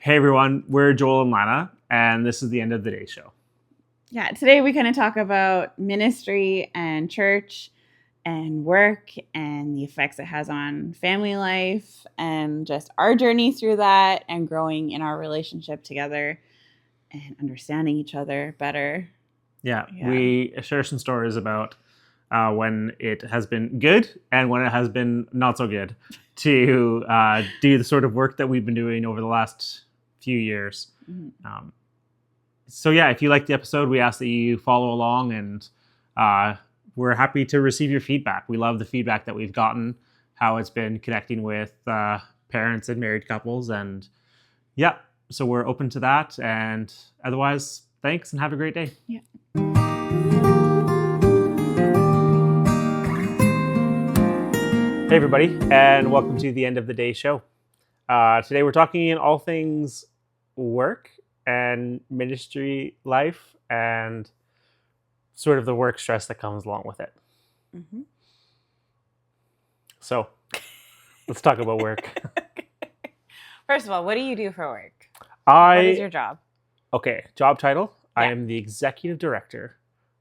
Hey everyone, we're Joel and Lana, and this is the End of the Day show. Yeah, today we kind of talk about ministry and church and work and the effects it has on family life and just our journey through that and growing in our relationship together and understanding each other better. Yeah. We share some stories about when it has been good and when it has been not so good to do the sort of work that we've been doing over the last few years. Mm-hmm. So yeah, if you like the episode, we ask that you follow along, and we're happy to receive your feedback. We love the feedback that we've gotten, how it's been connecting with parents and married couples, and yeah, so we're open to that. And otherwise, thanks and have a great day. Yeah. Hey everybody, and welcome to the End of the Day show. Today we're talking in all things work and ministry life and sort of the work stress that comes along with it. Mm-hmm. So let's talk about work. First of all, what do you do for work? What is your job? Okay, job title. Yeah. I am the executive director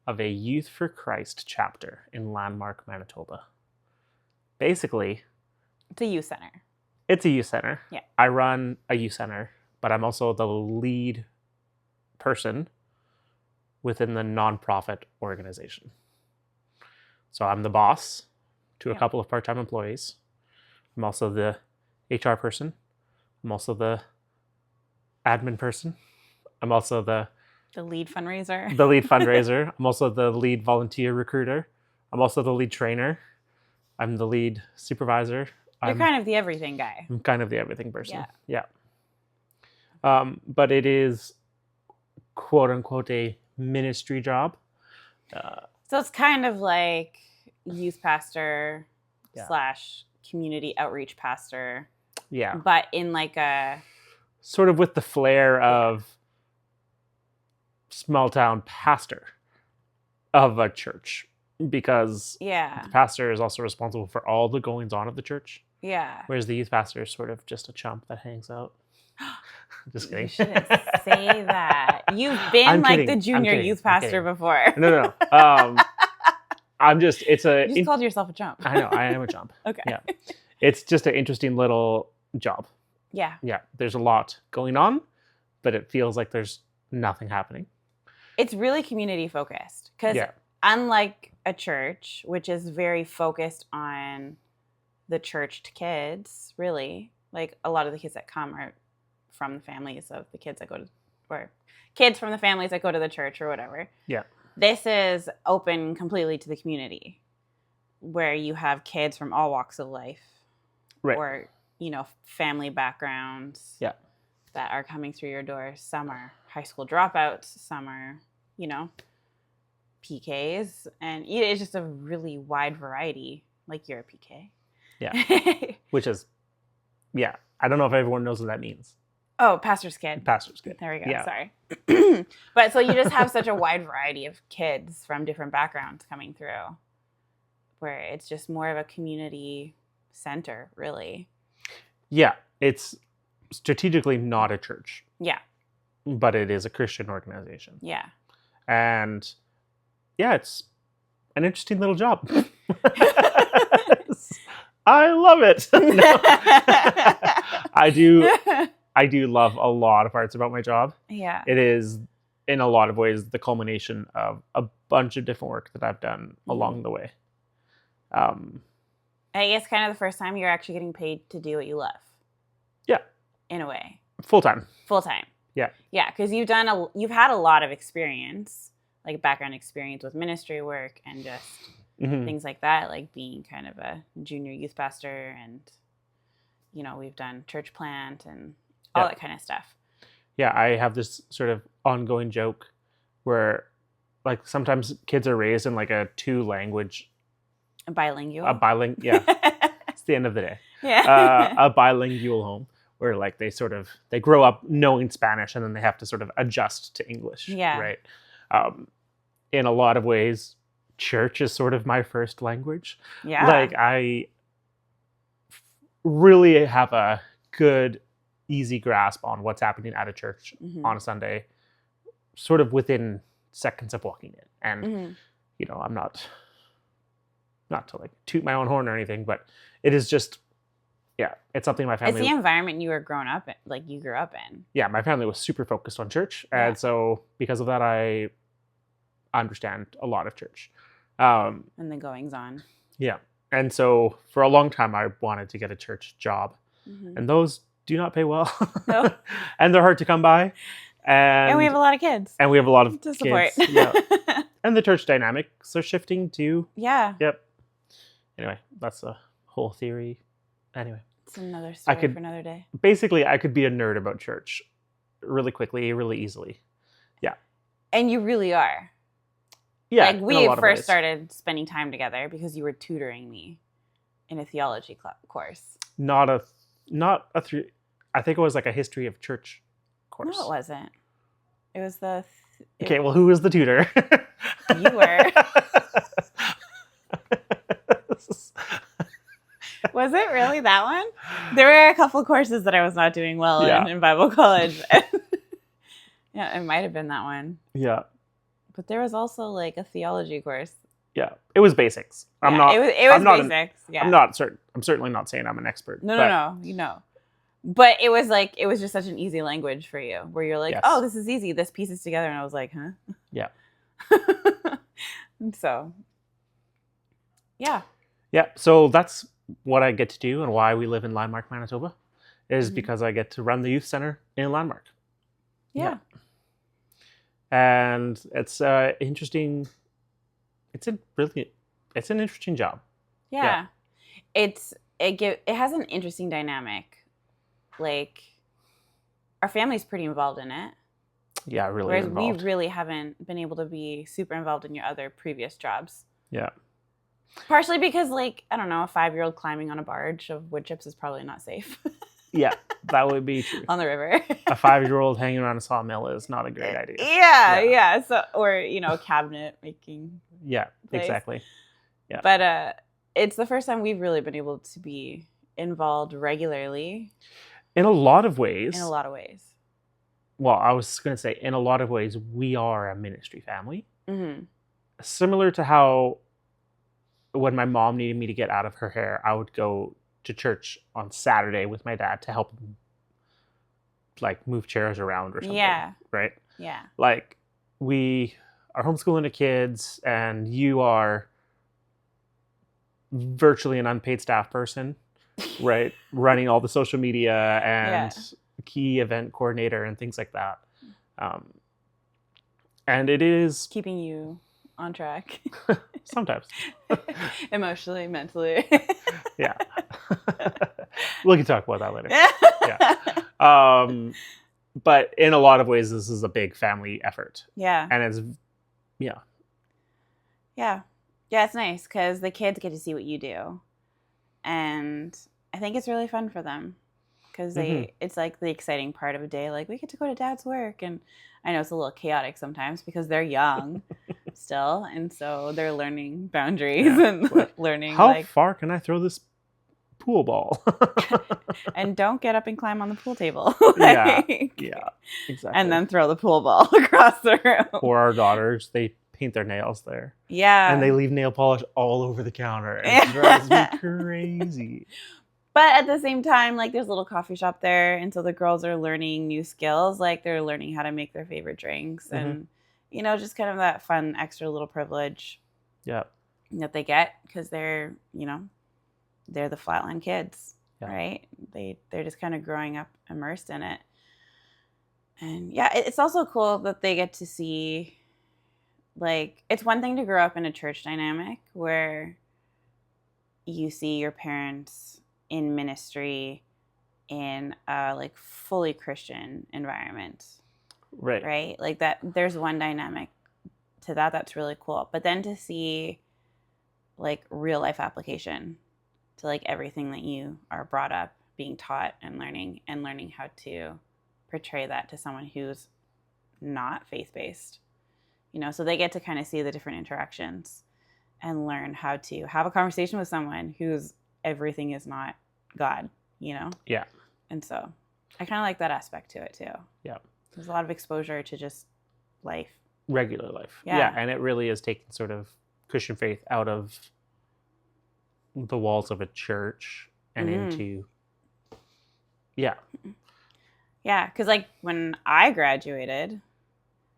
of a Youth for Christ chapter in Landmark, Manitoba. Basically, it's a youth center. It's a youth center. Yeah. I run a youth center, but I'm also the lead person within the nonprofit organization. So I'm the boss to a couple of part-time employees. I'm also the HR person. I'm also the admin person. I'm also the lead fundraiser. The lead fundraiser. I'm also the lead volunteer recruiter. I'm also the lead trainer. I'm the lead supervisor. You're kind of the everything guy. I'm kind of the everything person. Yeah. But it is, quote unquote, a ministry job. So it's kind of like youth pastor / community outreach pastor. Yeah. But in like a... sort of with the flair of small town pastor of a church. Because the pastor is also responsible for all the goings on of the church. Yeah. Whereas the youth pastor is sort of just a chump that hangs out. Just kidding. You shouldn't say that. You've been the junior youth pastor before. No. You just called yourself a chump. I know, I am a chump. Okay. Yeah. It's just an interesting little job. Yeah. Yeah. There's a lot going on, but it feels like there's nothing happening. It's really community focused. Because unlike a church, which is very focused on the church to kids, really, like a lot of the kids that come are from the families of the kids that go to, or kids from the families that go to the church or whatever. Yeah. This is open completely to the community, where you have kids from all walks of life, right, or, family backgrounds that are coming through your doors. Some are high school dropouts, some are, PKs, and it's just a really wide variety. Like, you're a PK. Yeah. Which is, I don't know if everyone knows what that means. Oh, pastor's kid. Pastor's kid. There we go. Yeah. Sorry. But so you just have such a wide variety of kids from different backgrounds coming through, where it's just more of a community center, really. Yeah. It's strategically not a church. Yeah. But it is a Christian organization. Yeah. And it's an interesting little job. I love it. I do love a lot of parts about my job. Yeah. It is, in a lot of ways, the culmination of a bunch of different work that I've done along the way. I guess kind of the first time you're actually getting paid to do what you love. Yeah. In a way. Full time. Yeah. Yeah, because you've had a lot of experience, like background experience with ministry work and just things like that, like being kind of a junior youth pastor, and we've done church plant and all that kind of stuff. Yeah, I have this sort of ongoing joke where, like, sometimes kids are raised in like a two-language... bilingual. Yeah. It's the end of the day. Yeah. A bilingual home where, like, they grow up knowing Spanish and then they have to sort of adjust to English. Yeah. Right. In a lot of ways, church is sort of my first language. Yeah. Like, I really have a good easy grasp on what's happening at a church Mm-hmm. on a Sunday, sort of within seconds of walking in. And, Mm-hmm. you know, I'm not to like toot my own horn or anything, but it is just, yeah, it's something my It's family, the environment you were grown up in, like you grew up in. yeah, my family was super focused on church. Yeah. And so because of that, I understand a lot of church. And the goings on. Yeah. And so for a long time, I wanted to get a church job. Mm-hmm. And those do not pay well. No. And they're hard to come by. And we have a lot of kids. And we have a lot of to support. kids. Yeah. And the church dynamics are shifting too. Yeah. Yep. Anyway, that's a whole theory. Anyway. It's another story for another day. Basically, I could be a nerd about church really quickly, really easily. Yeah. And you really are. Yeah. Like we first started spending time together because you were tutoring me in a theology course. I think it was like a history of church course. No, it wasn't. It was the... Okay, well, who was the tutor? You were. Was it really that one? There were a couple courses that I was not doing well in Bible college. Yeah, it might have been that one. Yeah. But there was also like a theology course. Yeah, it was basics. It was basics. Yeah. I'm not certain. I'm certainly not saying I'm an expert. No. You know. But it was just such an easy language for you, where you're like, oh, this is easy. This pieces together, and I was like, huh? Yeah. So. Yeah. Yeah. So that's what I get to do, and why we live in Landmark, Manitoba, is because I get to run the youth center in Landmark. Yeah. And it's interesting. It's an interesting job. Yeah. It has an interesting dynamic. Like, our family's pretty involved in it. Yeah, really. Whereas involved. we really haven't been able to be super involved in your other previous jobs. Yeah. Partially because, like, I don't know, a 5-year-old climbing on a barge of wood chips is probably not safe. Yeah, that would be true. On the river. A 5-year-old hanging around a sawmill is not a great idea. Yeah. So, or, cabinet making. Yeah, place. Exactly. Yeah. But it's the first time we've really been able to be involved regularly. In a lot of ways. Well, I was going to say, in a lot of ways, we are a ministry family. Mm-hmm. Similar to how when my mom needed me to get out of her hair, I would go to church on Saturday with my dad to help him, like, move chairs around or something. Yeah. Right? Yeah. Like, we are homeschooling the kids, and you are virtually an unpaid staff person, right? Running all the social media and key event coordinator and things like that. And it is... keeping you on track. Sometimes. Emotionally, mentally. Yeah. We can talk about that later. Yeah. But in a lot of ways, this is a big family effort. Yeah. And it's... Yeah. Yeah. Yeah, it's nice because the kids get to see what you do. And I think it's really fun for them because it's like the exciting part of a day. Like, we get to go to dad's work. And I know it's a little chaotic sometimes because they're young still. And so they're learning boundaries and learning. How far can I throw this pool ball? And don't get up and climb on the pool table. Yeah, exactly. And then throw the pool ball across the room. Or our daughters, they paint their nails there. Yeah. And they leave nail polish all over the counter. And it drives me crazy. But at the same time, like, there's a little coffee shop there. And so the girls are learning new skills. Like, they're learning how to make their favorite drinks. And, just kind of that fun extra little privilege that they get because they're the Flatland kids, right? They're just kind of growing up immersed in it. And, it's also cool that they get to see... Like, it's one thing to grow up in a church dynamic where you see your parents in ministry in a, like, fully Christian environment. Right. Right? Like, that there's one dynamic to that that's really cool. But then to see, like, real life application to, like, everything that you are brought up being taught and learning how to portray that to someone who's not faith-based. So they get to kind of see the different interactions and learn how to have a conversation with someone whose everything is not God, Yeah. And so I kind of like that aspect to it too. Yeah. There's a lot of exposure to just life. Regular life. Yeah. And it really is taking sort of Christian faith out of the walls of a church and into, yeah. Yeah, because like when I graduated,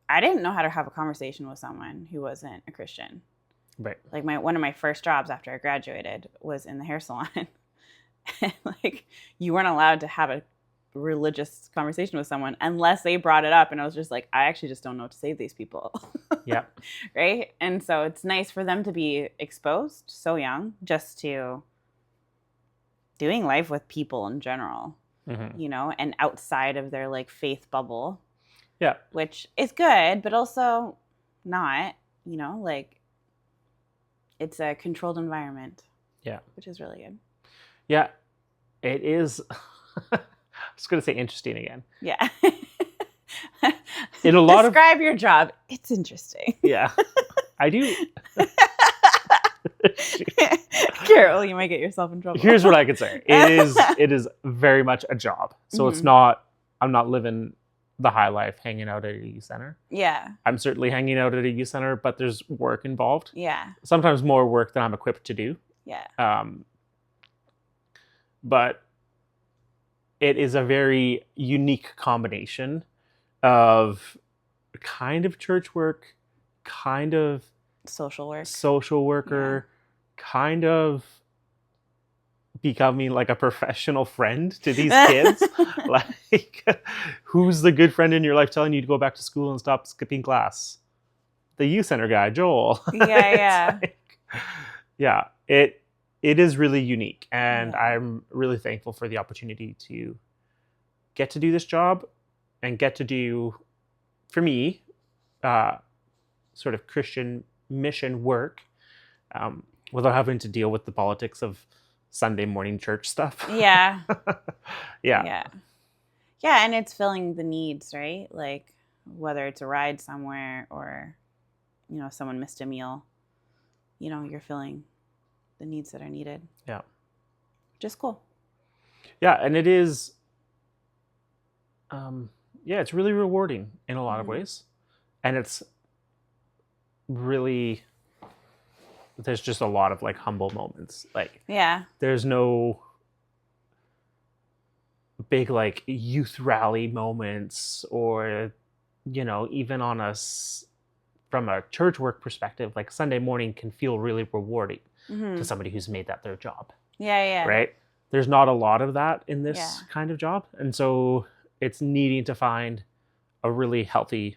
I didn't know how to have a conversation with someone who wasn't a Christian. Right. Like one of my first jobs after I graduated was in the hair salon. And like you weren't allowed to have a religious conversation with someone unless they brought it up, and I was just like, I actually just don't know what to say to these people. Yeah. Right. And so it's nice for them to be exposed so young just to doing life with people in general, you know, and outside of their like faith bubble. Yeah. Which is good, but also not, you know, like it's a controlled environment. Yeah. Which is really good. Yeah. It is. I was going to say interesting again. Yeah. In a lot Describe your job. It's interesting. Yeah. I do. Carol, you might get yourself in trouble. Here's what I could say. It is very much a job. So it's not, I'm not living the high life hanging out at a youth center. Yeah. I'm certainly hanging out at a youth center, but there's work involved. Yeah. Sometimes more work than I'm equipped to do. Yeah. But it is a very unique combination of kind of church work, kind of social worker, kind of becoming like a professional friend to these kids. Like, who's the good friend in your life telling you to go back to school and stop skipping class? The youth center guy, Joel. Yeah. Yeah. It is really unique, and I'm really thankful for the opportunity to get to do this job and get to do, for me, sort of Christian mission work without having to deal with the politics of Sunday morning church stuff. Yeah. Yeah. Yeah, and it's filling the needs, right? Like whether it's a ride somewhere or, you know, someone missed a meal, you know, you're filling the needs that are needed. Yeah. Just cool. Yeah, and it is, it's really rewarding in a lot of ways. And it's really, there's just a lot of like humble moments. Like, there's no big like youth rally moments or, you know, even on us from a church work perspective, like Sunday morning can feel really rewarding to somebody who's made that their job. Yeah. Right? There's not a lot of that in this kind of job. And so it's needing to find a really healthy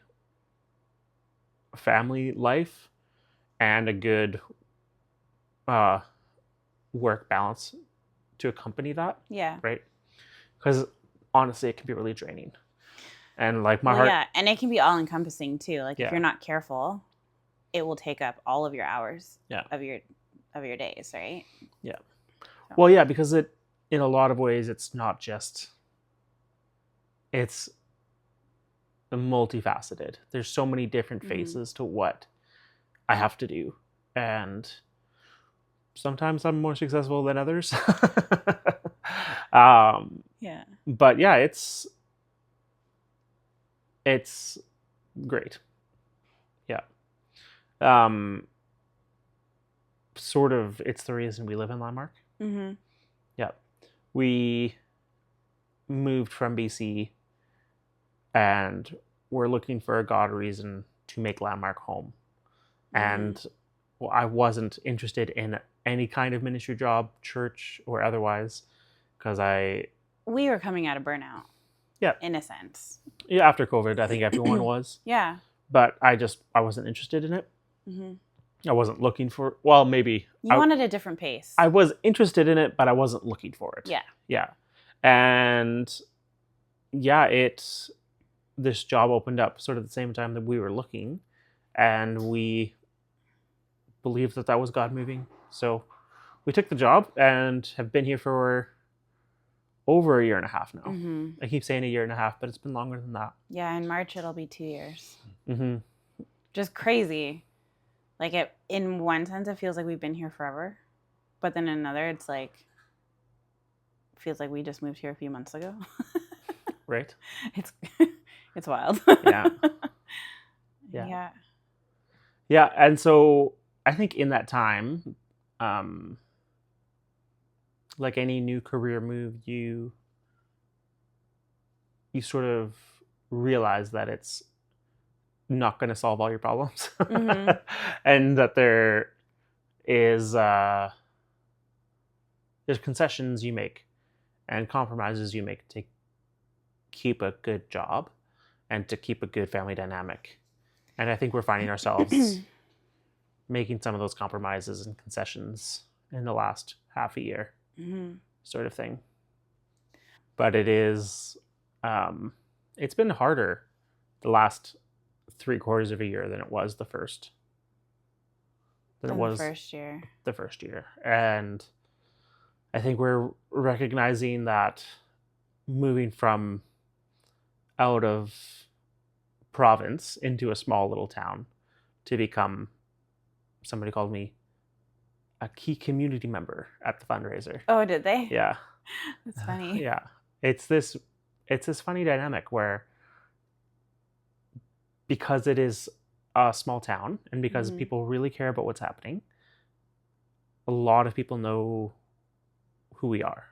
family life and a good work balance to accompany that. Yeah. Right? Because honestly, it can be really draining. And like my heart. Yeah, and it can be all encompassing too. Like if Yeah. you're not careful, it will take up all of your hours Yeah. of your days, right? Yeah. So. Well, yeah, because it, in a lot of ways, it's not just, it's multifaceted. There's so many different faces to what I have to do. And sometimes I'm more successful than others. Yeah. But yeah, it's great. Yeah. Sort of, it's the reason we live in Landmark. Mm-hmm. Yeah. We moved from BC and we're looking for a God reason to make Landmark home. And I wasn't interested in any kind of ministry job, church or otherwise, because we were coming out of burnout. Yeah. In a sense. Yeah, after COVID, I think everyone was. Yeah. But I wasn't interested in it. Mm-hmm. I wasn't looking for, well, maybe. You wanted a different pace. I was interested in it, but I wasn't looking for it. Yeah. Yeah. And yeah, this job opened up sort of the same time that we were looking, and we believed that was God moving. So we took the job and have been here for over a year and a half now. Mm-hmm. I keep saying a year and a half, but it's been longer than that. Yeah, in March it'll be 2 years. Mm-hmm. Just crazy. Like in one sense, it feels like we've been here forever, but then in another, it's like feels like we just moved here a few months ago. Right. It's it's wild. Yeah. Yeah. Yeah. And so I think in that time, like any new career move, you sort of realize that it's not going to solve all your problems, Mhm. and that is there's concessions you make and compromises you make to keep a good job and to keep a good family dynamic. And I think we're finding ourselves making some of those compromises and concessions in the last half a year, sort of thing. But it's been harder the last 3/4 of a year than it was the first. The first year. The first year. And I think we're recognizing that moving from out of province into a small little town to become, somebody called me a key community member at the fundraiser. Oh, did they? Yeah. That's funny. Yeah. It's this funny dynamic where, because it is a small town and because people really care about what's happening, a lot of people know who we are.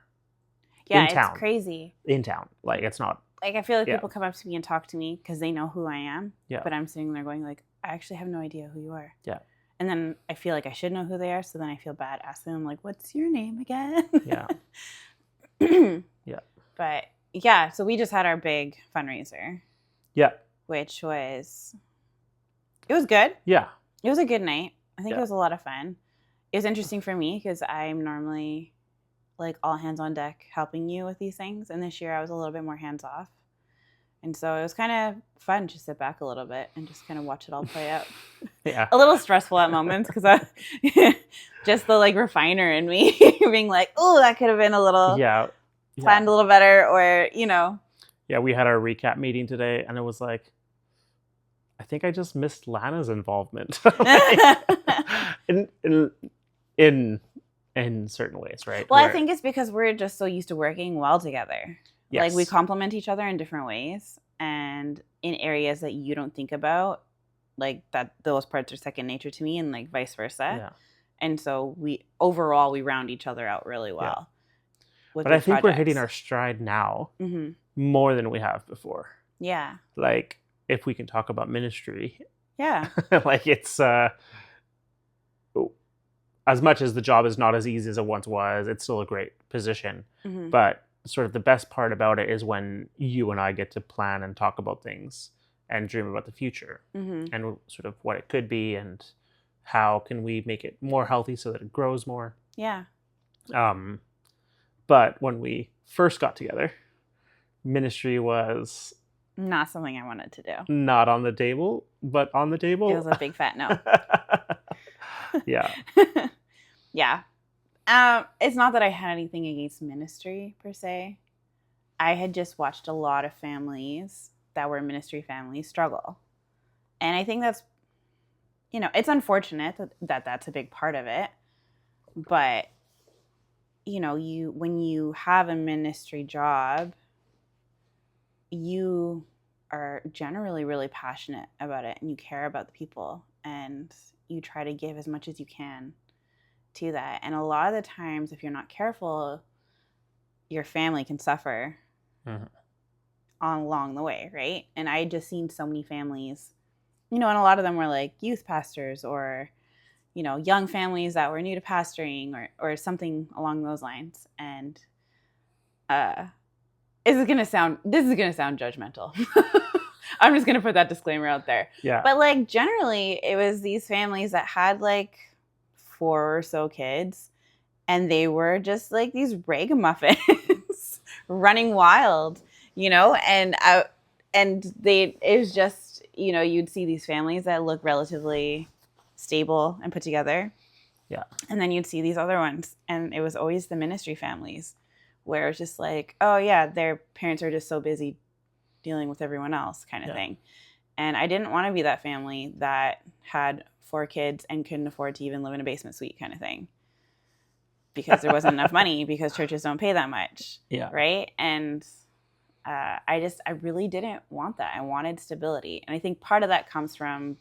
Yeah, it's crazy. In town. Like, it's not... Like, I feel like people come up to me and talk to me because they know who I am. Yeah. But I'm sitting there going, like, I actually have no idea who you are. Yeah. And then I feel like I should know who they are, so then I feel bad asking them, like, what's your name again? Yeah. Yeah. But, yeah, so we just had our big fundraiser. Yeah. Which was... It was good. Yeah. It was a good night. I think it was a lot of fun. It was interesting for me because I'm normally... like all hands on deck helping you with these things. And this year I was a little bit more hands off. And so it was kind of fun to sit back a little bit and just kind of watch it all play out. Yeah. A little stressful at moments because just the like refiner in me being like, oh, that could have been a little planned a little better, or, you know. Yeah, we had our recap meeting today and it was like, I think I just missed Lana's involvement. in certain ways, right? Well, I think it's because we're just so used to working well together. Yes. Like, we complement each other in different ways and in areas that you don't think about, like that those parts are second nature to me, and like vice versa. Yeah. And so we round each other out really well. Yeah. But I think we're hitting our stride now more than we have before. Yeah. Like, if we can talk about ministry. Yeah. Like, it's as much as the job is not as easy as it once was, it's still a great position. But sort of the best part about it is when you and I get to plan and talk about things and dream about the future and sort of what it could be and how can we make it more healthy so that it grows more. Yeah. But when we first got together, ministry was not something I wanted to do. Not on the table, but on the table. It was a big fat no. Yeah. Yeah. It's not that I had anything against ministry per se. I had just watched a lot of families that were ministry families struggle. And I think that's, you know, it's unfortunate that that's a big part of it. But, you know, when you have a ministry job, you are generally really passionate about it and you care about the people and you try to give as much as you can to that. And a lot of the times, if you're not careful, your family can suffer along the way, right? And I just seen so many families, you know, and a lot of them were like youth pastors or, you know, young families that were new to pastoring or something along those lines. And this is gonna sound judgmental. I'm just gonna put that disclaimer out there. Yeah. But like generally, it was these families that had like 4 or so kids, and they were just like these ragamuffins running wild, you know. And it was just, you know, you'd see these families that look relatively stable and put together. Yeah. And then you'd see these other ones, and it was always the ministry families, where it's just like, oh yeah, their parents are just so busy dealing with everyone else kind of thing. And I didn't want to be that family that had 4 kids and couldn't afford to even live in a basement suite kind of thing, because there wasn't enough money because churches don't pay that much. Yeah. Right. And I really didn't want that. I wanted stability. And I think part of that comes from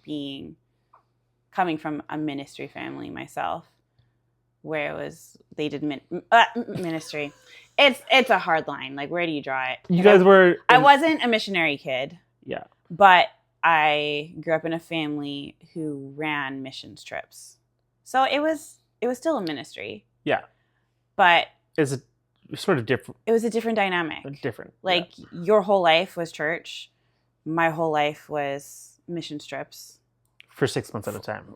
coming from a ministry family myself, where it was, they did ministry. It's a hard line. Like, where do you draw it? You guys were... I wasn't a missionary kid. Yeah. But I grew up in a family who ran missions trips. So it was still a ministry. Yeah. But it's a sort of different. It was a different dynamic. Different. Like, your whole life was church. My whole life was missions trips. For 6 months at a time.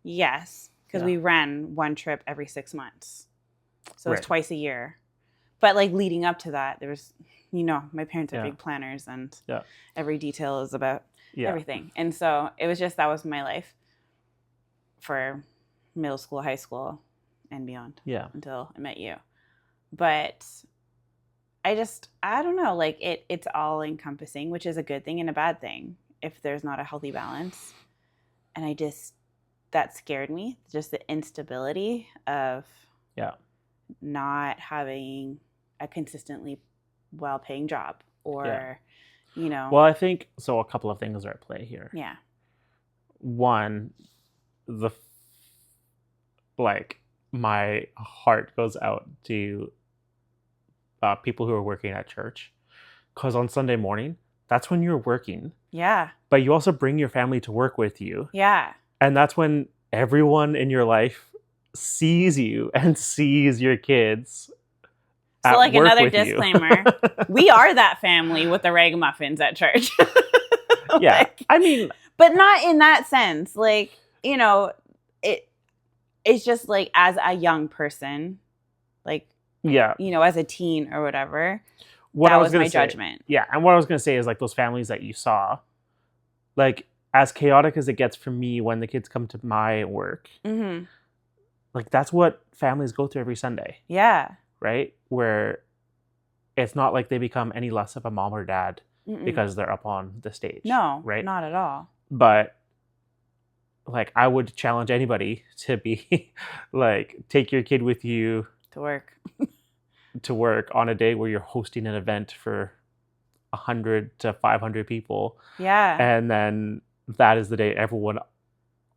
Yes. Because we ran one trip every 6 months. So it was twice a year. But, like, leading up to that, there was, my parents are big planners, and every detail is about everything. And so it was just, that was my life for middle school, high school, and beyond. Yeah. Until I met you. But I don't know, like, it's all encompassing, which is a good thing and a bad thing if there's not a healthy balance. And that scared me, just the instability of not having a consistently well-paying job, or Well, I think so. A couple of things are at play here. Yeah. One, my heart goes out to people who are working at church, because on Sunday morning, that's when you're working. Yeah. But you also bring your family to work with you. Yeah. And that's when everyone in your life sees you and sees your kids. So, like, another disclaimer, we are that family with the ragamuffins at church. Yeah. I mean, but not in that sense. Like, it's just like, as a young person, like, as a teen or whatever, that was my judgment. Yeah. And what I was going to say is, like, those families that you saw, like, as chaotic as it gets for me when the kids come to my work, like, that's what families go through every Sunday. Yeah. Right? Where it's not like they become any less of a mom or dad because they're up on the stage. No, right? Not at all. But, like, I would challenge anybody to be like, take your kid with you to work on a day where you're hosting an event for 100 to 500 people. Yeah. And then that is the day everyone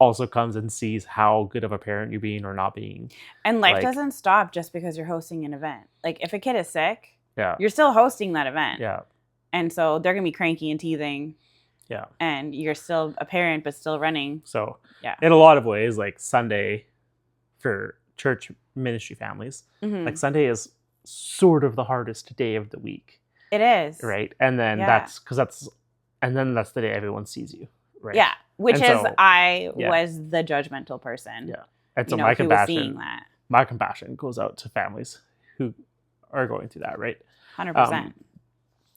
also comes and sees how good of a parent you're being or not being. And life doesn't stop just because you're hosting an event. Like, if a kid is sick, you're still hosting that event. Yeah. And so they're going to be cranky and teething. Yeah. And you're still a parent, but still running. So, in a lot of ways, like, Sunday for church ministry families, like, Sunday is sort of the hardest day of the week. It is. Right? And then that's the day everyone sees you. Right? Yeah. I was the judgmental person. Yeah. And so my compassion goes out to families who are going through that, right? 100%.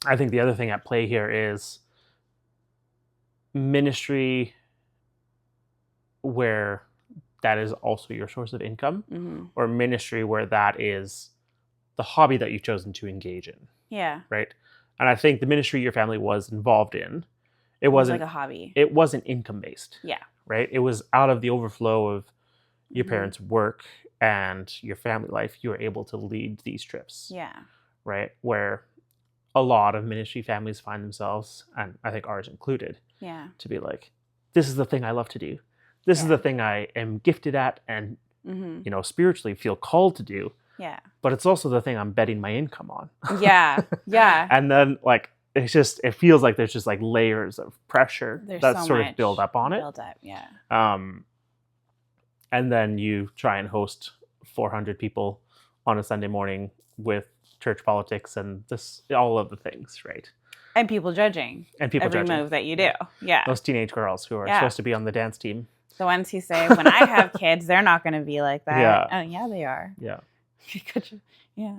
I think the other thing at play here is ministry where that is also your source of income, or ministry where that is the hobby that you've chosen to engage in. Yeah. Right? And I think the ministry your family was involved in, it wasn't like a hobby. It wasn't income based. Yeah. Right? It was out of the overflow of your parents' work and your family life, you were able to lead these trips. Yeah. Right? Where a lot of ministry families find themselves, and I think ours included, to be like, this is the thing I love to do. This is the thing I am gifted at and, spiritually feel called to do. Yeah. But it's also the thing I'm betting my income on. Yeah. Yeah. And then, like, it feels like there's just, like, layers of pressure that sort of build up on it. Build up, yeah. And then you try and host 400 people on a Sunday morning with church politics and all of the things, right? And people judging. Every move that you do. Yeah. Those teenage girls who are supposed to be on the dance team. The ones who say, when I have kids, they're not going to be like that. Yeah. Oh, yeah, they are. Yeah. Yeah.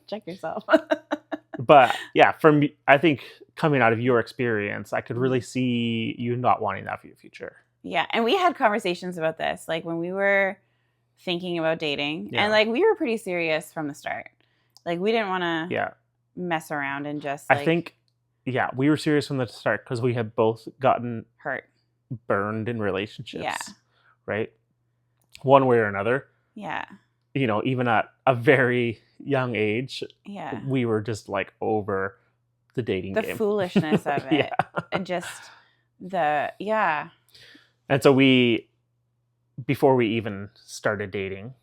Check yourself. But yeah, for me, I think coming out of your experience, I could really see you not wanting that for your future. Yeah. And we had conversations about this, like, when we were thinking about dating, and, like, we were pretty serious from the start. Like, we didn't want to mess around and just, like, I think, we were serious from the start because we had both gotten burned in relationships. Yeah. Right? One way or another. Yeah. Even at a very young age, Yeah. we were just like over the dating The game. foolishness of it. Yeah. And just yeah. And so before we even started dating,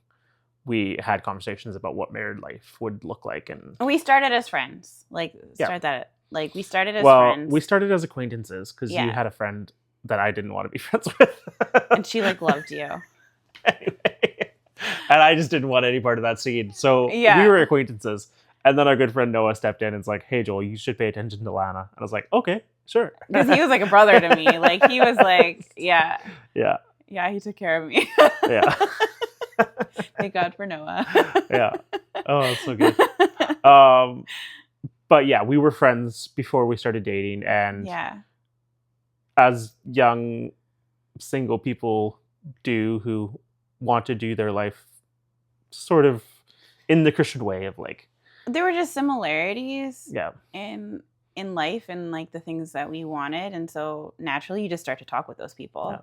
we had conversations about what married life would look like. And We started as friends. Like, Yeah. we started as friends. we started as acquaintances because you Yeah. had a friend that I didn't want to be friends with. And she, like, loved you. Anyway. And I just didn't want any part of that scene. So Yeah. we were acquaintances. And then our good friend Noah stepped in and was like, hey, Joel, you should pay attention to Lana. And I was like, okay, sure. Because he was like a brother to me. Like, he was like, yeah. Yeah. Yeah, he took care of me. Yeah. Thank God for Noah. Yeah. Oh, that's so good. But yeah, we were friends before we started dating. And Yeah. as young single people do who want to do their life sort of in the Christian way of like, There were just similarities yeah, in life and like the things that we wanted. And so naturally you just start to talk with those people. Yeah.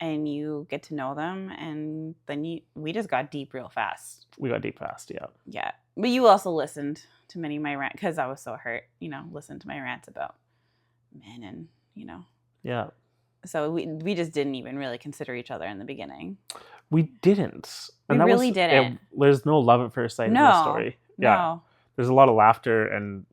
And you get to know them, and then we just got deep real fast. we got deep fast. Yeah. Yeah. But you also listened to many of my rants, because I was so hurt, listened to my rants about men and, Yeah. So we just didn't even really consider each other in the beginning. We didn't. We really didn't. There's no love at first sight in this story. Yeah. No. There's a lot of laughter and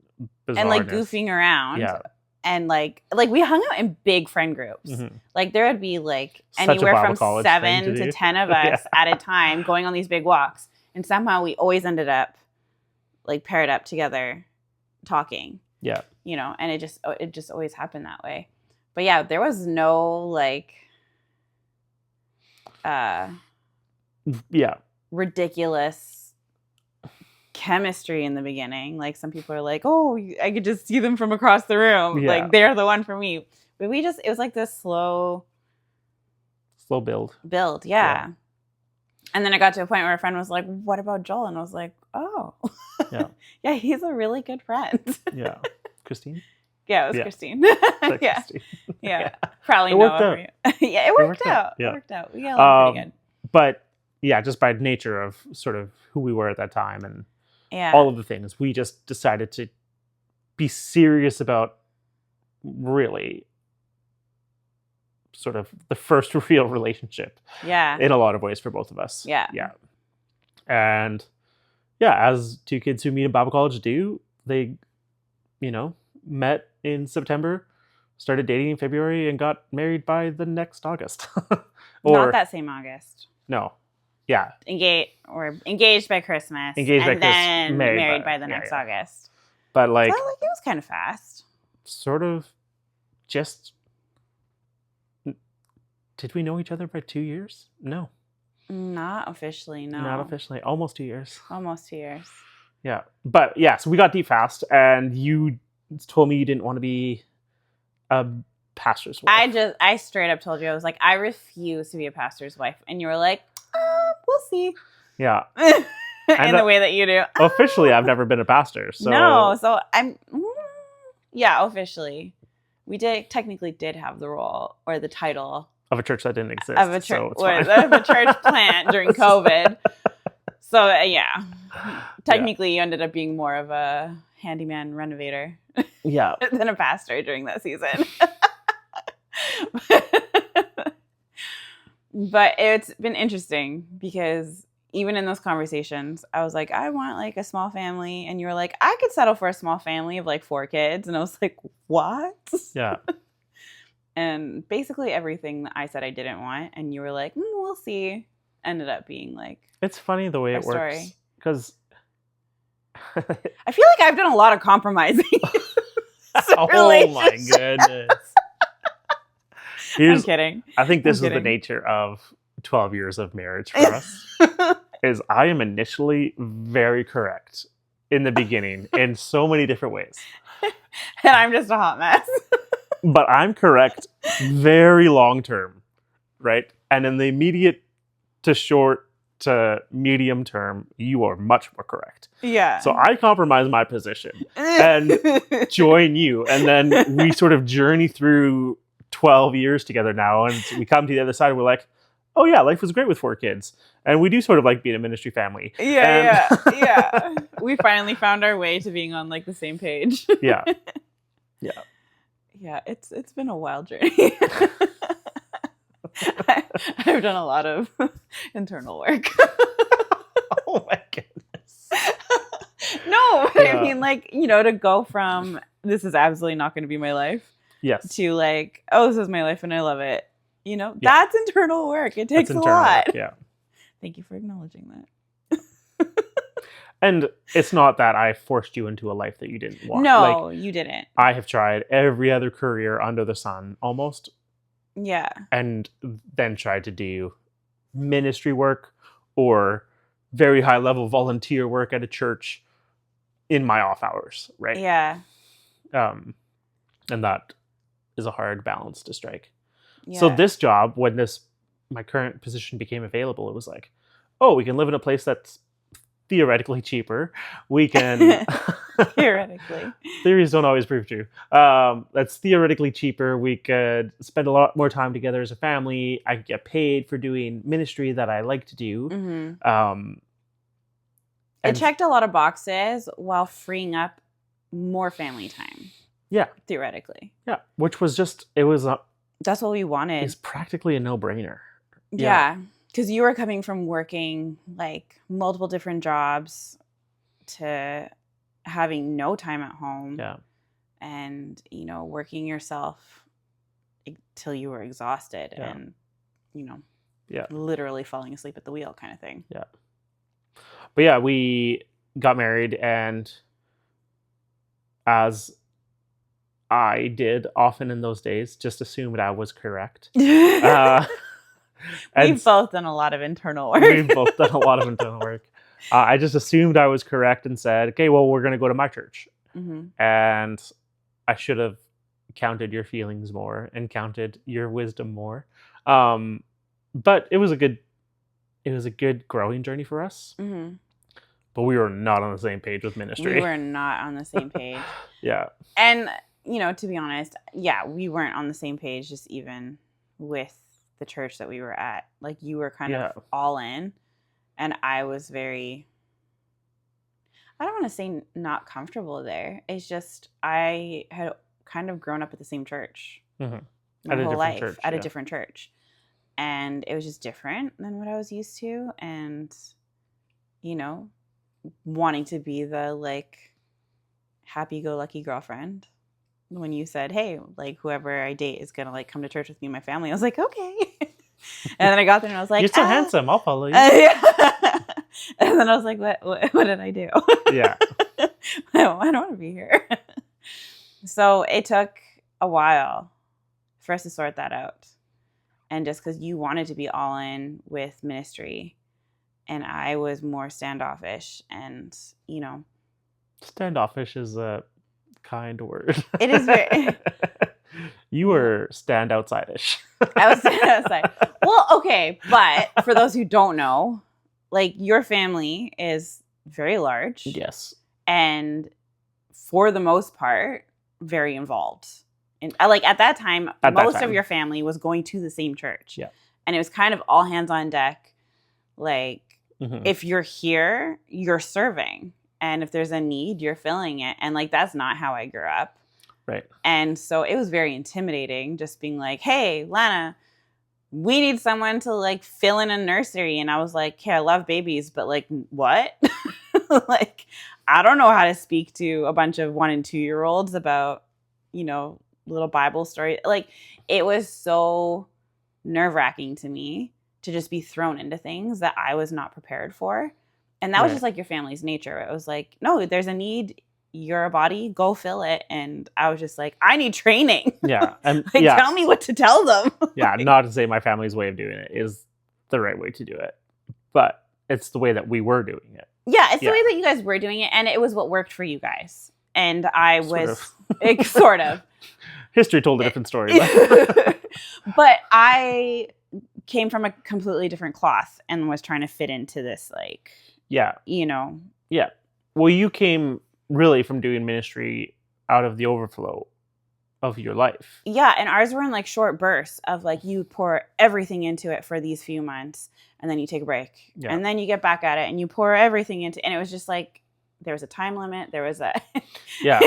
bizarreness. And like goofing around. Yeah. And like we hung out in big friend groups. Mhm. Like there would be like Such a anywhere Bible from college thing 7 to to do. 10 of us at a time going on these big walks. And somehow we always ended up like paired up together talking. Yeah. And it just always happened that way. But yeah, there was no like Yeah. ridiculous chemistry in the beginning. Like some people are like, oh, I could just see them from across the room. Yeah. Like they're the one for me. But it was like this slow build. Yeah. And then I got to a point where a friend was like, what about Joel? And I was like, oh, Yeah. yeah, he's a really good friend. Yeah. Christine? Yeah, it was Yeah. Christine. Like Yeah. Christine. Yeah. Probably It worked Noah. Yeah, it worked out. Yeah. It worked out. We got along pretty good. But yeah, just by nature of sort of who we were at that time and Yeah. all of the things, we just decided to be serious about really sort of the first real relationship Yeah. in a lot of ways for both of us. Yeah. Yeah. And yeah, as two kids who meet in Bible college do, they, met in September, started dating in February, and got married by the next August. Not that same August. No. Yeah. Engaged by Christmas. Engaged by and Christmas, then married by the next yeah. August. But like, So, it was kind of fast. sort of just, did we know each other by 2 years? No. Not officially, no. Not officially. Almost 2 years. Almost 2 years. Yeah. But yeah, so we got deep fast, and you told me you didn't want to be a pastor's wife. I straight up told you, I was like, I refuse to be a pastor's wife. And you were like, we'll see. Yeah. In the way that you do. Officially, I've never been a pastor. So No, so yeah, officially. We technically did have the role or the title of a church that didn't exist. of a church, so it's fine. of a church plant during COVID. So yeah, technically you ended up being more of a handyman renovator Yeah. than a pastor during that season. But it's been interesting because even in those conversations, I was like, I want like a small family. And you were like, I could settle for a small family of like 4 kids. And I was like, what? Yeah. And basically everything that I said I didn't want, and you were like, we'll see, ended up being like, It's funny the way our it works. story. Because I feel like I've done a lot of compromising. oh my goodness. I'm kidding. I think this is the kidding. nature of 12 years of marriage for us. Is I am initially very correct in the beginning in so many different ways. And I'm just a hot mess. But I'm correct very long term, right? And in the immediate to short to medium term, you are much more correct. Yeah. So I compromise my position and join you. And then we sort of journey through 12 years together now. And we come to the other side and we're like, oh yeah, life was great with 4 kids. And we do sort of like being a ministry family. Yeah. We finally found our way to being on like the same page. Yeah. Yeah, it's been a wild journey. I've done a lot of internal work. Oh my goodness. No, but I mean, like, to go from this is absolutely not going to be my life, yes, to like, oh, this is my life and I love it. That's internal work. It takes a lot. Work, yeah. Thank you for acknowledging that. And it's not that I forced you into a life that you didn't want. No, you didn't. I have tried every other career under the sun, almost. Yeah. And then tried to do ministry work or very high level volunteer work at a church in my off hours, right? Yeah. And that is a hard balance to strike. Yeah. So this job, when my current position became available, it was like, oh, we can live in a place that's theoretically cheaper. We can theoretically. Theories don't always prove true. That's theoretically cheaper. We could spend a lot more time together as a family. I could get paid for doing ministry that I like to do. Mm-hmm. It checked a lot of boxes while freeing up more family time. Yeah. Theoretically. Yeah. Which was just, that's what we wanted. It's practically a no-brainer. Yeah. Because you were coming from working like multiple different jobs to having no time at home. Yeah. And, working yourself till you were exhausted and, literally falling asleep at the wheel kind of thing. Yeah. But yeah, we got married, and as I did often in those days, just assumed I was correct. We've both done a lot of internal work. I just assumed I was correct and said, okay, well, we're going to go to my church. Mm-hmm. And I should have counted your feelings more and counted your wisdom more. But it was a good growing journey for us. Mm-hmm. But we were not on the same page with ministry. We were not on the same page. Yeah. And, to be honest, we weren't on the same page just even with the church that we were at. Like, you were kind of all in, and I was very, I don't want to say not comfortable there. It's just I had kind of grown up at the same church my whole life at a different church. And it was just different than what I was used to. And, wanting to be the, like, happy-go-lucky girlfriend. When you said, hey, like, whoever I date is going to, like, come to church with me and my family. I was like, okay. And then I got there and I was like, you're so handsome. I'll follow you. Yeah. And then I was like, what did I do? Yeah. I don't want to be here. So it took a while for us to sort that out. And just because you wanted to be all in with ministry and I was more standoffish and, Standoffish is a kind word. It is very... You were stand outside-ish. I was stand outside. Well, okay. But for those who don't know, like, your family is very large. Yes. And for the most part, very involved. And like at that time, most of your family was going to the same church. Yeah. And it was kind of all hands on deck. Like, if you're here, you're serving. And if there's a need, you're filling it. And like, that's not how I grew up. Right. And so it was very intimidating just being like, hey, Lana, we need someone to like fill in a nursery. And I was like, hey, I love babies, but like, what? Like, I don't know how to speak to a bunch of 1 and 2 year olds about, little Bible story. Like, it was so nerve-wracking to me to just be thrown into things that I was not prepared for. And that was just like your family's nature. It was like, no, there's a need. You're a body, go fill it. And I was just like, I need training. Yeah. And like, tell me what to tell them. Yeah. Not to say my family's way of doing it is the right way to do it, but it's the way that we were doing it. Yeah. It's the way that you guys were doing it. And it was what worked for you guys. And I was sort of. History told a different story. But I came from a completely different cloth and was trying to fit into this, like, yeah. Yeah. Well, you came really from doing ministry out of the overflow of your life. Yeah, and ours were in like short bursts of like you pour everything into it for these few months and then you take a break. Yeah. And then you get back at it and you pour everything into, and it was just like there was a time limit. There was a Yeah.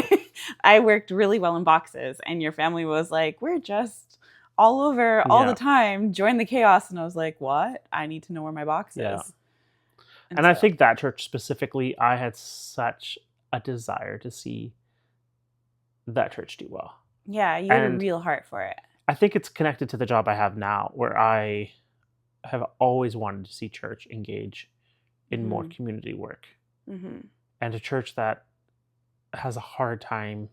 I worked really well in boxes, and your family was like, we're just all over all the time. Join the chaos. And I was like, what? I need to know where my box is. Yeah. And I think that church specifically, I had such a desire to see that church do well. Yeah, you had a real heart for it. I think it's connected to the job I have now, where I have always wanted to see church engage in more community work. And a church that has a hard time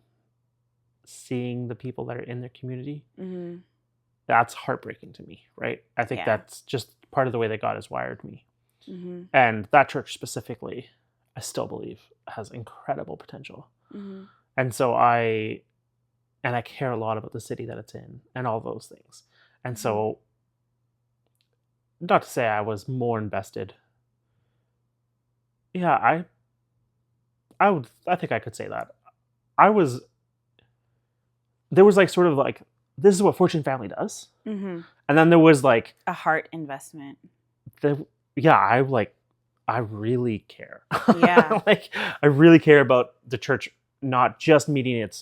seeing the people that are in their community, that's heartbreaking to me, right? I think that's just part of the way that God has wired me. And that church specifically, I still believe, has incredible potential. And so I care a lot about the city that it's in and all those things. And so, not to say I was more invested. Yeah, I think I could say that. There was like sort of like, this is what Fortune Family does. And then there was like a heart investment. I really care. Yeah. Like, I really care about the church not just meeting its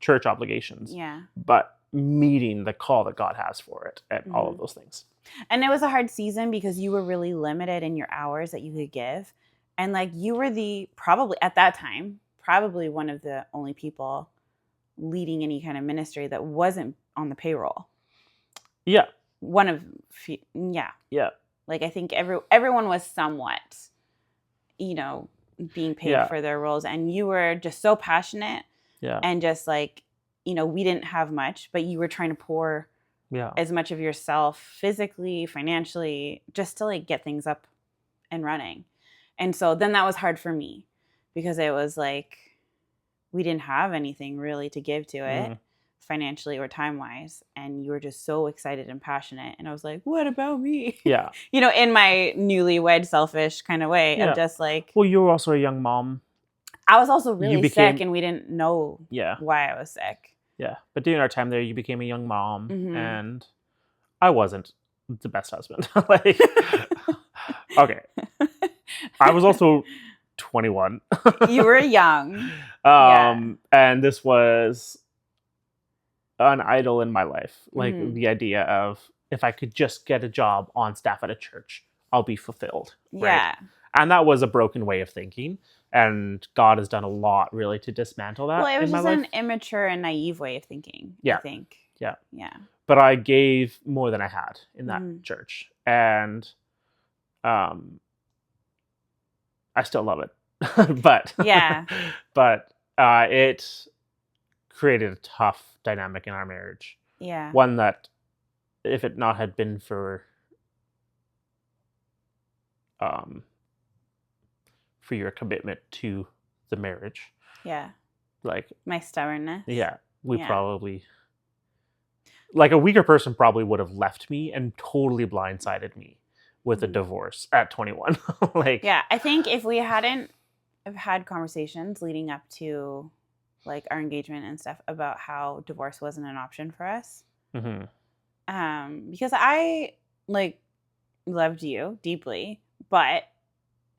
church obligations, but meeting the call that God has for it and all of those things. And it was a hard season because you were really limited in your hours that you could give. And like, you were probably at that time, probably one of the only people leading any kind of ministry that wasn't on the payroll. Yeah. Yeah. Like, I think everyone was somewhat, being paid for their roles. And you were just so passionate. Yeah. And just like, we didn't have much, but you were trying to pour as much of yourself physically, financially, just to like get things up and running. And so then that was hard for me because it was like, we didn't have anything really to give to it. Financially or time-wise, and you were just so excited and passionate, and I was like, what about me? Yeah. In my newlywed selfish kind of way of just like, well, you were also a young mom. I was also really sick, and we didn't know why I was sick. Yeah, but during our time there, you became a young mom, and I wasn't the best husband. Like, okay, I was also 21. You were young. And this was an idol in my life. Like, the idea of, if I could just get a job on staff at a church, I'll be fulfilled. Right? Yeah. And that was a broken way of thinking. And God has done a lot really to dismantle that. Well, it was just an immature and naive way of thinking, I think. Yeah. Yeah. But I gave more than I had in that church. And I still love it. but it created a tough dynamic in our marriage. Yeah. One that, if it not had been for your commitment to the marriage. Yeah. Like, my stubbornness. Yeah. We probably, like, a weaker person probably would have left me and totally blindsided me with a divorce at 21. Like, yeah, I think if we hadn't have had conversations leading up to like our engagement and stuff about how divorce wasn't an option for us. Because I like loved you deeply, but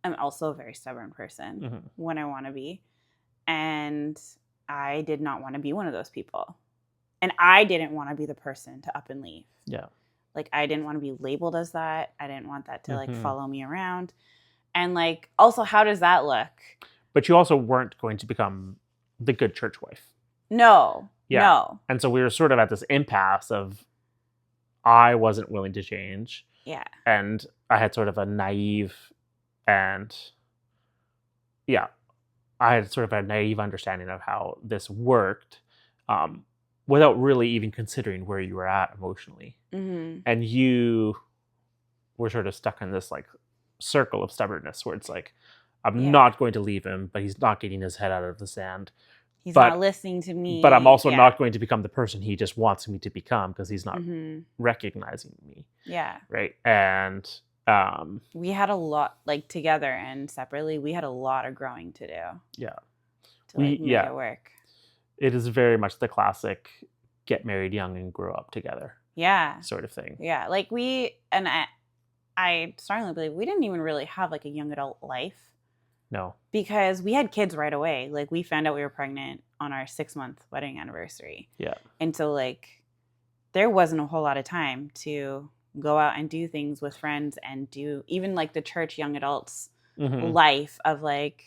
I'm also a very stubborn person when I want to be. And I did not want to be one of those people. And I didn't want to be the person to up and leave. Yeah. Like, I didn't want to be labeled as that. I didn't want that to like follow me around. And like, also, how does that look? But you also weren't going to become the good church wife. No. Yeah. No. And so we were sort of at this impasse of, I wasn't willing to change. Yeah. And I had sort of a naive I had sort of a naive understanding of how this worked, without really even considering where you were at emotionally. And you were sort of stuck in this like circle of stubbornness where it's like, I'm not going to leave him, but he's not getting his head out of the sand. He's not listening to me. But I'm also not going to become the person he just wants me to become because he's not recognizing me. Yeah. Right. And we had a lot, like together and separately, we had a lot of growing to do. Yeah. To like make it work. It is very much the classic get married young and grow up together. Yeah. Sort of thing. Yeah. Like I strongly believe we didn't even really have like a young adult life No. Because we had kids right away. Like, we found out we were pregnant on our 6-month wedding anniversary. Yeah. And so, like, there wasn't a whole lot of time to go out and do things with friends and do even, like, the church young adults life of, like,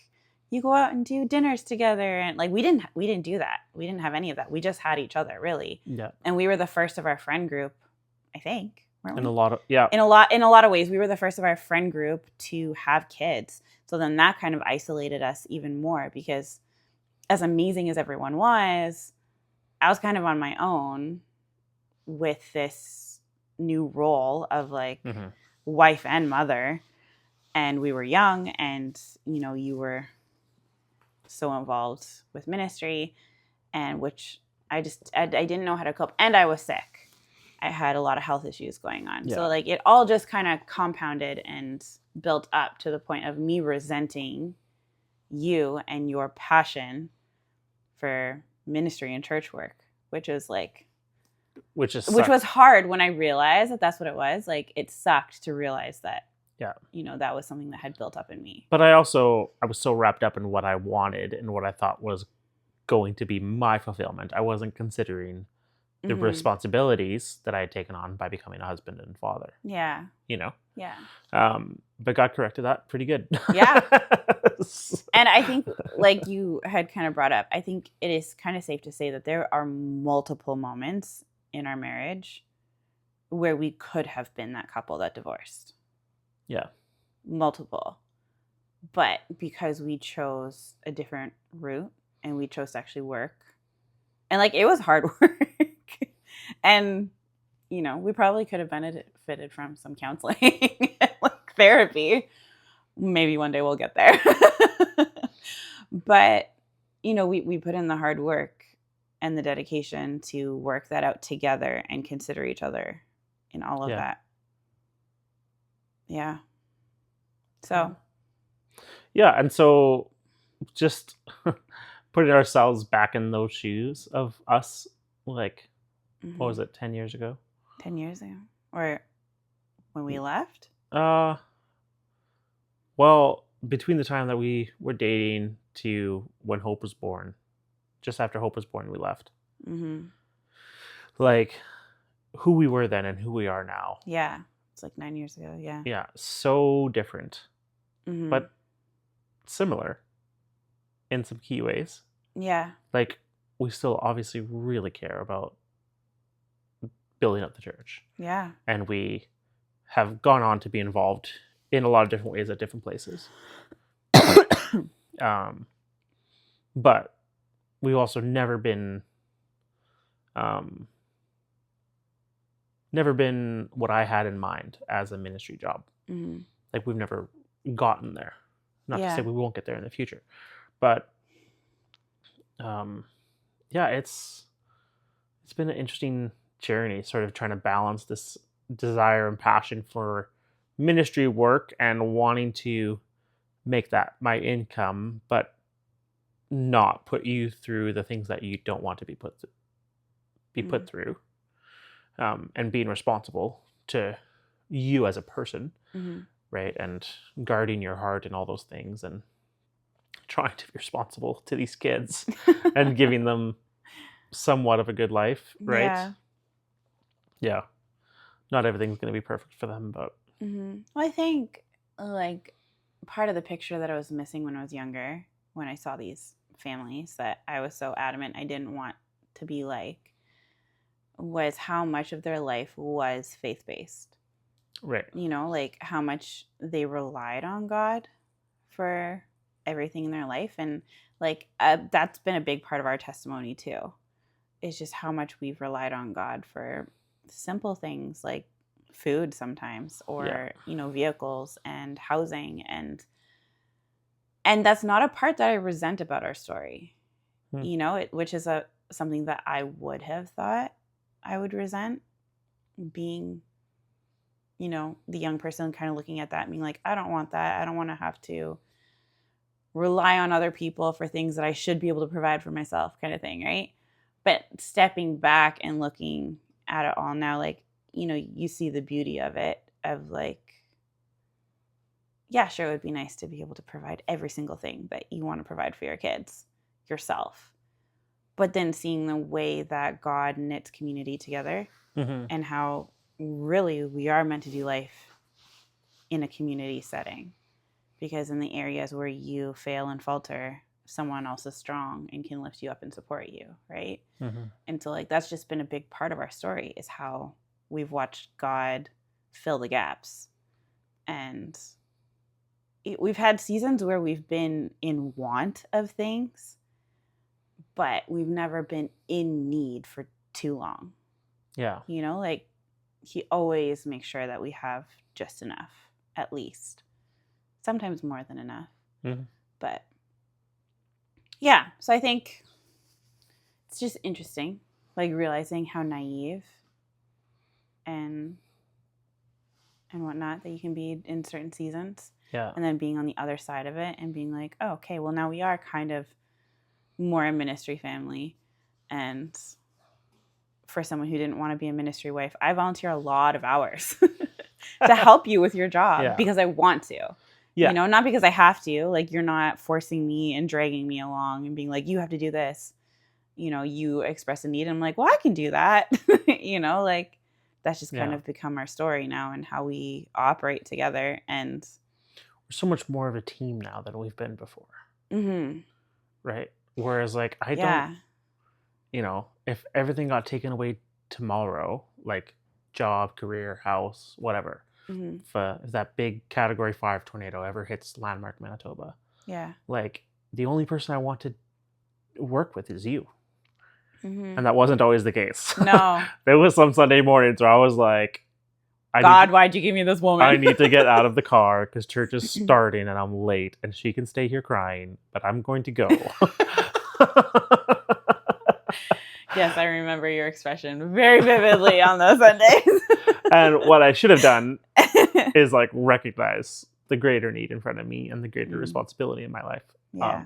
you go out and do dinners together. And, like, we didn't do that. We didn't have any of that. We just had each other, really. Yeah. And we were the first of our friend group, I think. In a lot of in a lot of ways, we were the first of our friend group to have kids. So then that kind of isolated us even more, because as amazing as everyone was, I was kind of on my own with this new role of, like, wife and mother. And we were young, and, you know, you were so involved with ministry, and which I didn't know how to cope. And I was sick. I had a lot of health issues going on. Yeah. So, like, it all just kind of compounded and built up to the point of me resenting you and your passion for ministry and church work, which was hard when I realized that that's what it was. Like, it sucked to realize that, you know, that was something that had built up in me. But I was so wrapped up in what I wanted and what I thought was going to be my fulfillment. I wasn't considering the responsibilities that I had taken on by becoming a husband and father. Yeah. You know? Yeah. But God corrected that pretty good. Yeah. And I think, like you had kind of brought up, I think it is kind of safe to say that there are multiple moments in our marriage where we could have been that couple that divorced. Yeah. Multiple. But because we chose a different route and we chose to actually work, and, like, it was hard work. And, you know, we probably could have benefited from some counseling, like therapy. Maybe one day we'll get there. But, you know, we put in the hard work and the dedication to work that out together and consider each other in all of that. Yeah. So. Yeah. And so just putting ourselves back in those shoes of us, like, what was it, 10 years ago? 10 years ago? Or when we left? Well, between the time that we were dating to when Hope was born, just after Hope was born, we left. Like, who we were then and who we are now. Yeah. It's like 9 years ago. Yeah. Yeah. So different, but similar in some key ways. Yeah. Like, we still obviously really care about building up the church. Yeah. And we have gone on to be involved in a lot of different ways at different places. But we've also never been what I had in mind as a ministry job. Like, we've never gotten there. Not to say we won't get there in the future. But it's been an interesting journey, sort of trying to balance this desire and passion for ministry work and wanting to make that my income, but not put you through the things that you don't want to be put through, and being responsible to you as a person, right? And guarding your heart and all those things, and trying to be responsible to these kids and giving them somewhat of a good life, right? Yeah. Not everything's going to be perfect for them, but... Well, I think, like, part of the picture that I was missing when I was younger, when I saw these families that I was so adamant I didn't want to be like, was how much of their life was faith-based. Right. You know, like, how much they relied on God for everything in their life. And, like, that's been a big part of our testimony, too. It's just how much we've relied on God for simple things like food sometimes, or you know, vehicles and housing, and that's not a part that I resent about our story. You know, which is something that I would have thought I would resent, being, you know, the young person kind of looking at that and being like, I don't want that. I don't want to have to rely on other people for things that I should be able to provide for myself, kind of thing, right? But stepping back and looking at it all now, like, you know, you see the beauty of it, of, like, yeah, sure, it would be nice to be able to provide every single thing that you want to provide for your kids yourself. But then seeing the way that God knits community together and how really we are meant to do life in a community setting. Because in the areas where you fail and falter, someone else is strong and can lift you up and support you, right? And so, like, that's just been a big part of our story, is how we've watched God fill the gaps. And we've had seasons where we've been in want of things, but we've never been in need for too long. Yeah. You know, like, he always makes sure that we have just enough, at least. Sometimes more than enough. But yeah, so I think it's just interesting, like, realizing how naive and whatnot that you can be in certain seasons. Yeah. And then being on the other side of it and being like, oh, okay, well, now we are kind of more a ministry family. And for someone who didn't want to be a ministry wife, I volunteer a lot of hours to help you with your job because I want to. Yeah. You know, not because I have to. Like, you're not forcing me and dragging me along and being like, you have to do this. You know, you express a need. And I'm like, well, I can do that. You know, like, that's just kind of become our story now and how we operate together. And we're so much more of a team now than we've been before. Right? Whereas, like, I don't, you know, if everything got taken away tomorrow, like job, career, house, whatever, if that big Category 5 tornado ever hits Landmark, Manitoba, like, the only person I want to work with is you. And that wasn't always the case. No. There was some Sunday mornings where I was like, why'd you give me this woman? I need to get out of the car because church is starting and I'm late and she can stay here crying, but I'm going to go. Yes, I remember your expression very vividly on those Sundays. And what I should have done is, like, recognize the greater need in front of me and the greater responsibility in my life. Yeah.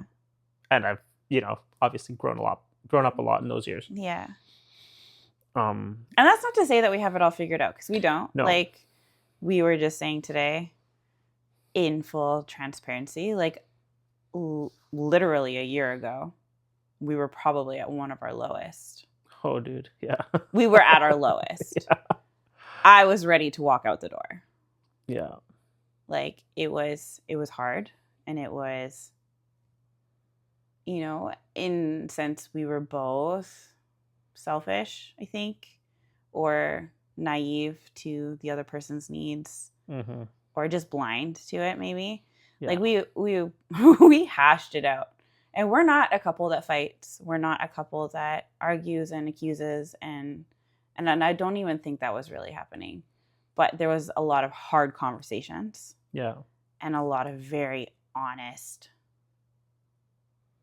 And I've, you know, obviously grown up a lot in those years. Yeah. And that's not to say that we have it all figured out, because we don't. No. Like, we were just saying today, in full transparency, like, literally a year ago, we were probably at one of our lowest. Oh, dude. Yeah. We were at our lowest. I was ready to walk out the door. Yeah. Like, it was hard, and it was, you know, in sense we were both selfish, I think, or naive to the other person's needs, or just blind to it, maybe. Like, we hashed it out. And we're not a couple that fights. We're not a couple that argues and accuses, and I don't even think that was really happening. But there was a lot of hard conversations. Yeah. And a lot of very honest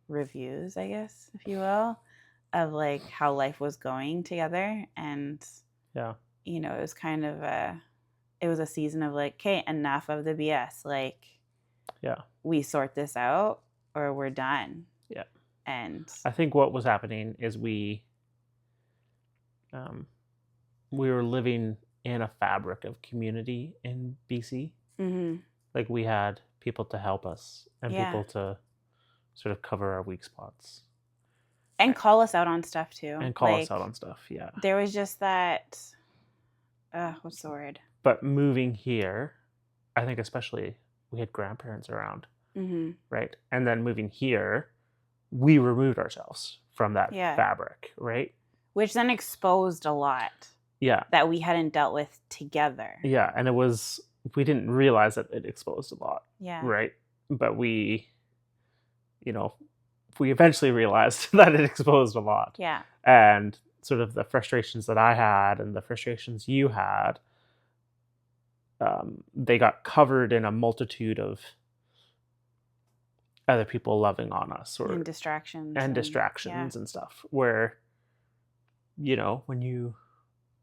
reviews, I guess, if you will, of, like, how life was going together. And you know, it was kind of it was a season of, like, okay, enough of the BS. Like, we sort this out or we're done. Yeah. And I think what was happening is we were living in a fabric of community in BC. Like, we had people to help us and people to sort of cover our weak spots. And call us out on stuff too. Yeah. There was just that, what's the word? But moving here, I think especially we had grandparents around, right? And then moving here, we removed ourselves from that fabric, right? Which then exposed a lot. Yeah. That we hadn't dealt with together. Yeah, and we didn't realize that it exposed a lot. Yeah. Right? But we eventually realized that it exposed a lot. Yeah. And sort of the frustrations that I had and the frustrations you had, they got covered in a multitude of other people loving on us, and distractions and stuff, where, you know, when you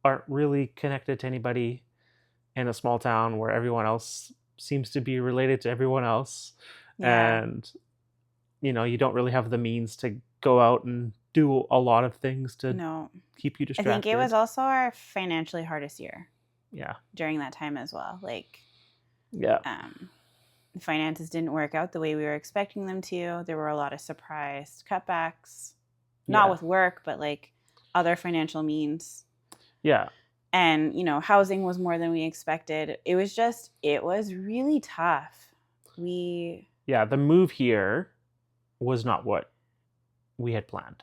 aren't really connected to anybody in a small town where everyone else seems to be related to everyone else, and, you know, you don't really have the means to go out and do a lot of things to keep you distracted. I think it was also our financially hardest year. Yeah. During that time as well. Like, finances didn't work out the way we were expecting them to. There were a lot of surprise cutbacks, not with work, but like other financial means. Yeah. And, you know, housing was more than we expected. It was really tough. The move here was not what we had planned.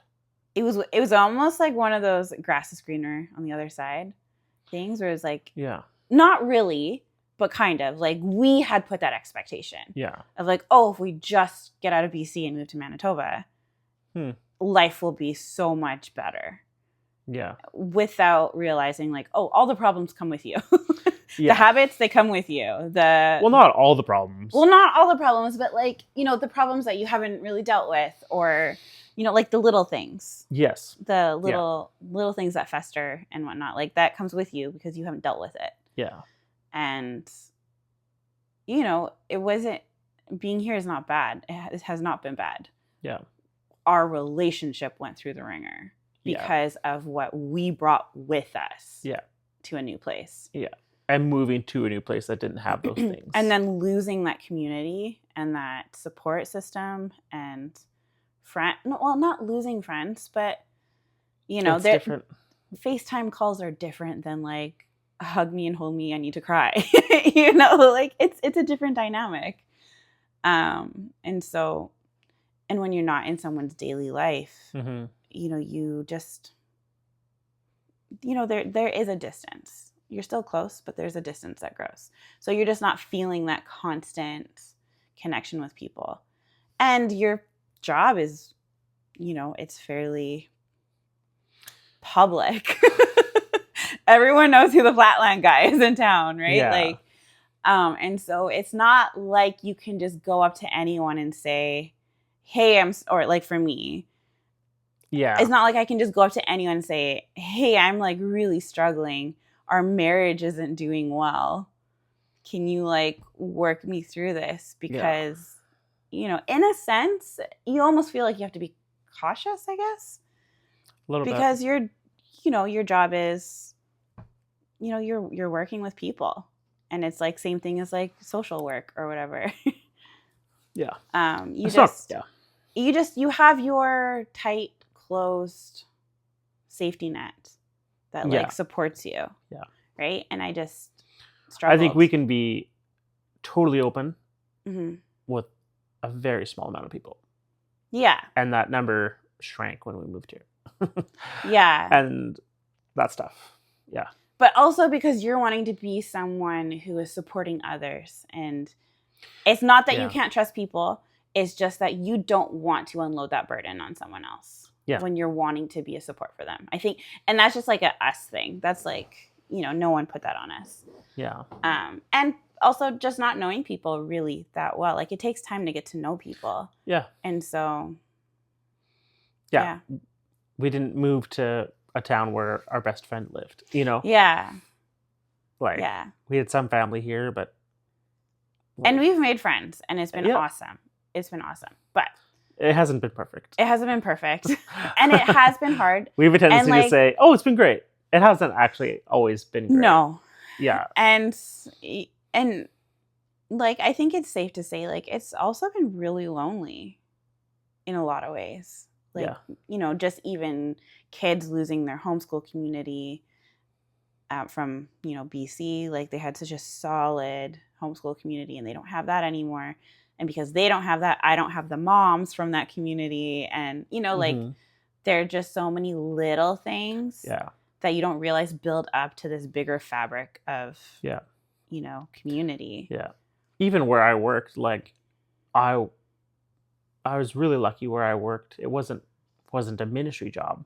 It was almost like one of those grass is greener on the other side things where it's like, not really, but kind of like we had put that expectation of like, oh, if we just get out of BC and move to Manitoba, life will be so much better. Yeah. Without realizing like, oh, all the problems come with you. The habits, they come with you. Well, not all the problems. Well, not all the problems, but like, you know, the problems that you haven't really dealt with, or, you know, like the little things. Yes. The little things that fester and whatnot. Like that comes with you because you haven't dealt with it. Yeah. And, you know, being here is not bad. It has not been bad. Yeah. Our relationship went through the ringer because of what we brought with us to a new place. Yeah. And moving to a new place that didn't have those things. And then losing that community and that support system and not losing friends, but, you know, different. FaceTime calls are different than like, hug me and hold me, I need to cry. You know, like it's a different dynamic. And when you're not in someone's daily life, you know, you just, you know, there is a distance. You're still close, but there's a distance that grows. So you're just not feeling that constant connection with people. And your job is, you know, it's fairly public. Everyone knows who the Flatland guy is in town, right? Yeah. Like, and so it's not like you can just go up to anyone and say, hey, or like for me, it's not like I can just go up to anyone and say, hey, I'm like really struggling. Our marriage isn't doing well. Can you like work me through this? Because, you know, in a sense, you almost feel like you have to be cautious, I guess. A little bit. Because your job is, you know, you're working with people. And it's like same thing as like social work or whatever. Yeah. You have your tight, closed safety net that like supports you. Yeah. Right. And I just struggled. I think we can be totally open with a very small amount of people. Yeah. And that number shrank when we moved here. Yeah. And that's tough. Yeah. But also because you're wanting to be someone who is supporting others. And it's not that you can't trust people. It's just that you don't want to unload that burden on someone else. Yeah. When you're wanting to be a support for them. I think, and that's just like a us thing. That's like, you know, no one put that on us. Yeah. And also just not knowing people really that well. Like it takes time to get to know people. Yeah. And so. Yeah. We didn't move to a town where our best friend lived, you know? Yeah. Like, we had some family here, but. Like, and we've made friends and it's been awesome. It's been awesome. But. It hasn't been perfect. It hasn't been perfect. And it has been hard. We have a tendency to say, oh, it's been great. It hasn't actually always been great. No. Yeah. And like, I think it's safe to say, like, it's also been really lonely in a lot of ways. Like, you know, just even kids losing their homeschool community from, you know, BC. Like, they had such a solid homeschool community and they don't have that anymore. And because they don't have that, I don't have the moms from that community. And, you know, like, there are just so many little things that you don't realize build up to this bigger fabric of, you know, community. Yeah. Even where I worked, like, I was really lucky where I worked. It wasn't a ministry job.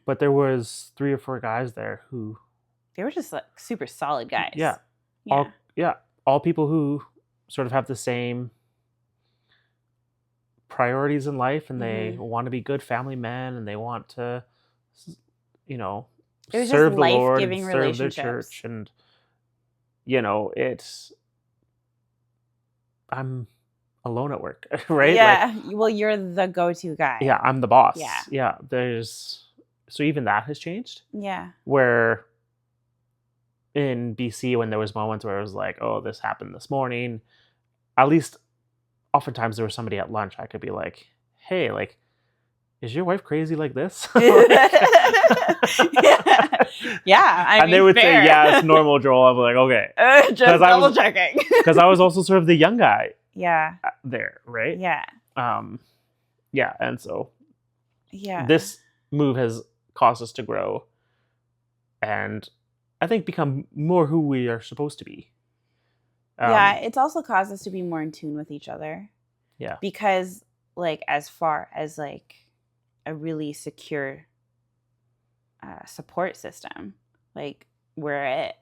But there was 3 or 4 guys there who... They were just, like, super solid guys. Yeah. All people who sort of have the same priorities in life, and they want to be good family men, and they want to, you know, serve the Lord and serve their church. And, you know, I'm alone at work, right? Yeah. Like, well, you're the go-to guy. Yeah, I'm the boss. Yeah. So even that has changed. Yeah. Where in BC, when there was moments where it was like, oh, this happened this morning, at least oftentimes there was somebody at lunch I could be like, hey, like, is your wife crazy like this? Yeah, I mean, and they would fair. say, yeah, it's normal, Joel. I'm like, okay. Just double checking. Because I was also sort of the young guy Yeah. there, right? Yeah. Yeah, and so Yeah. this move has caused us to grow and I think become more who we are supposed to be. Yeah, it's also caused us to be more in tune with each other. Yeah. Because, like, as far as, like, a really secure support system, like, we're it.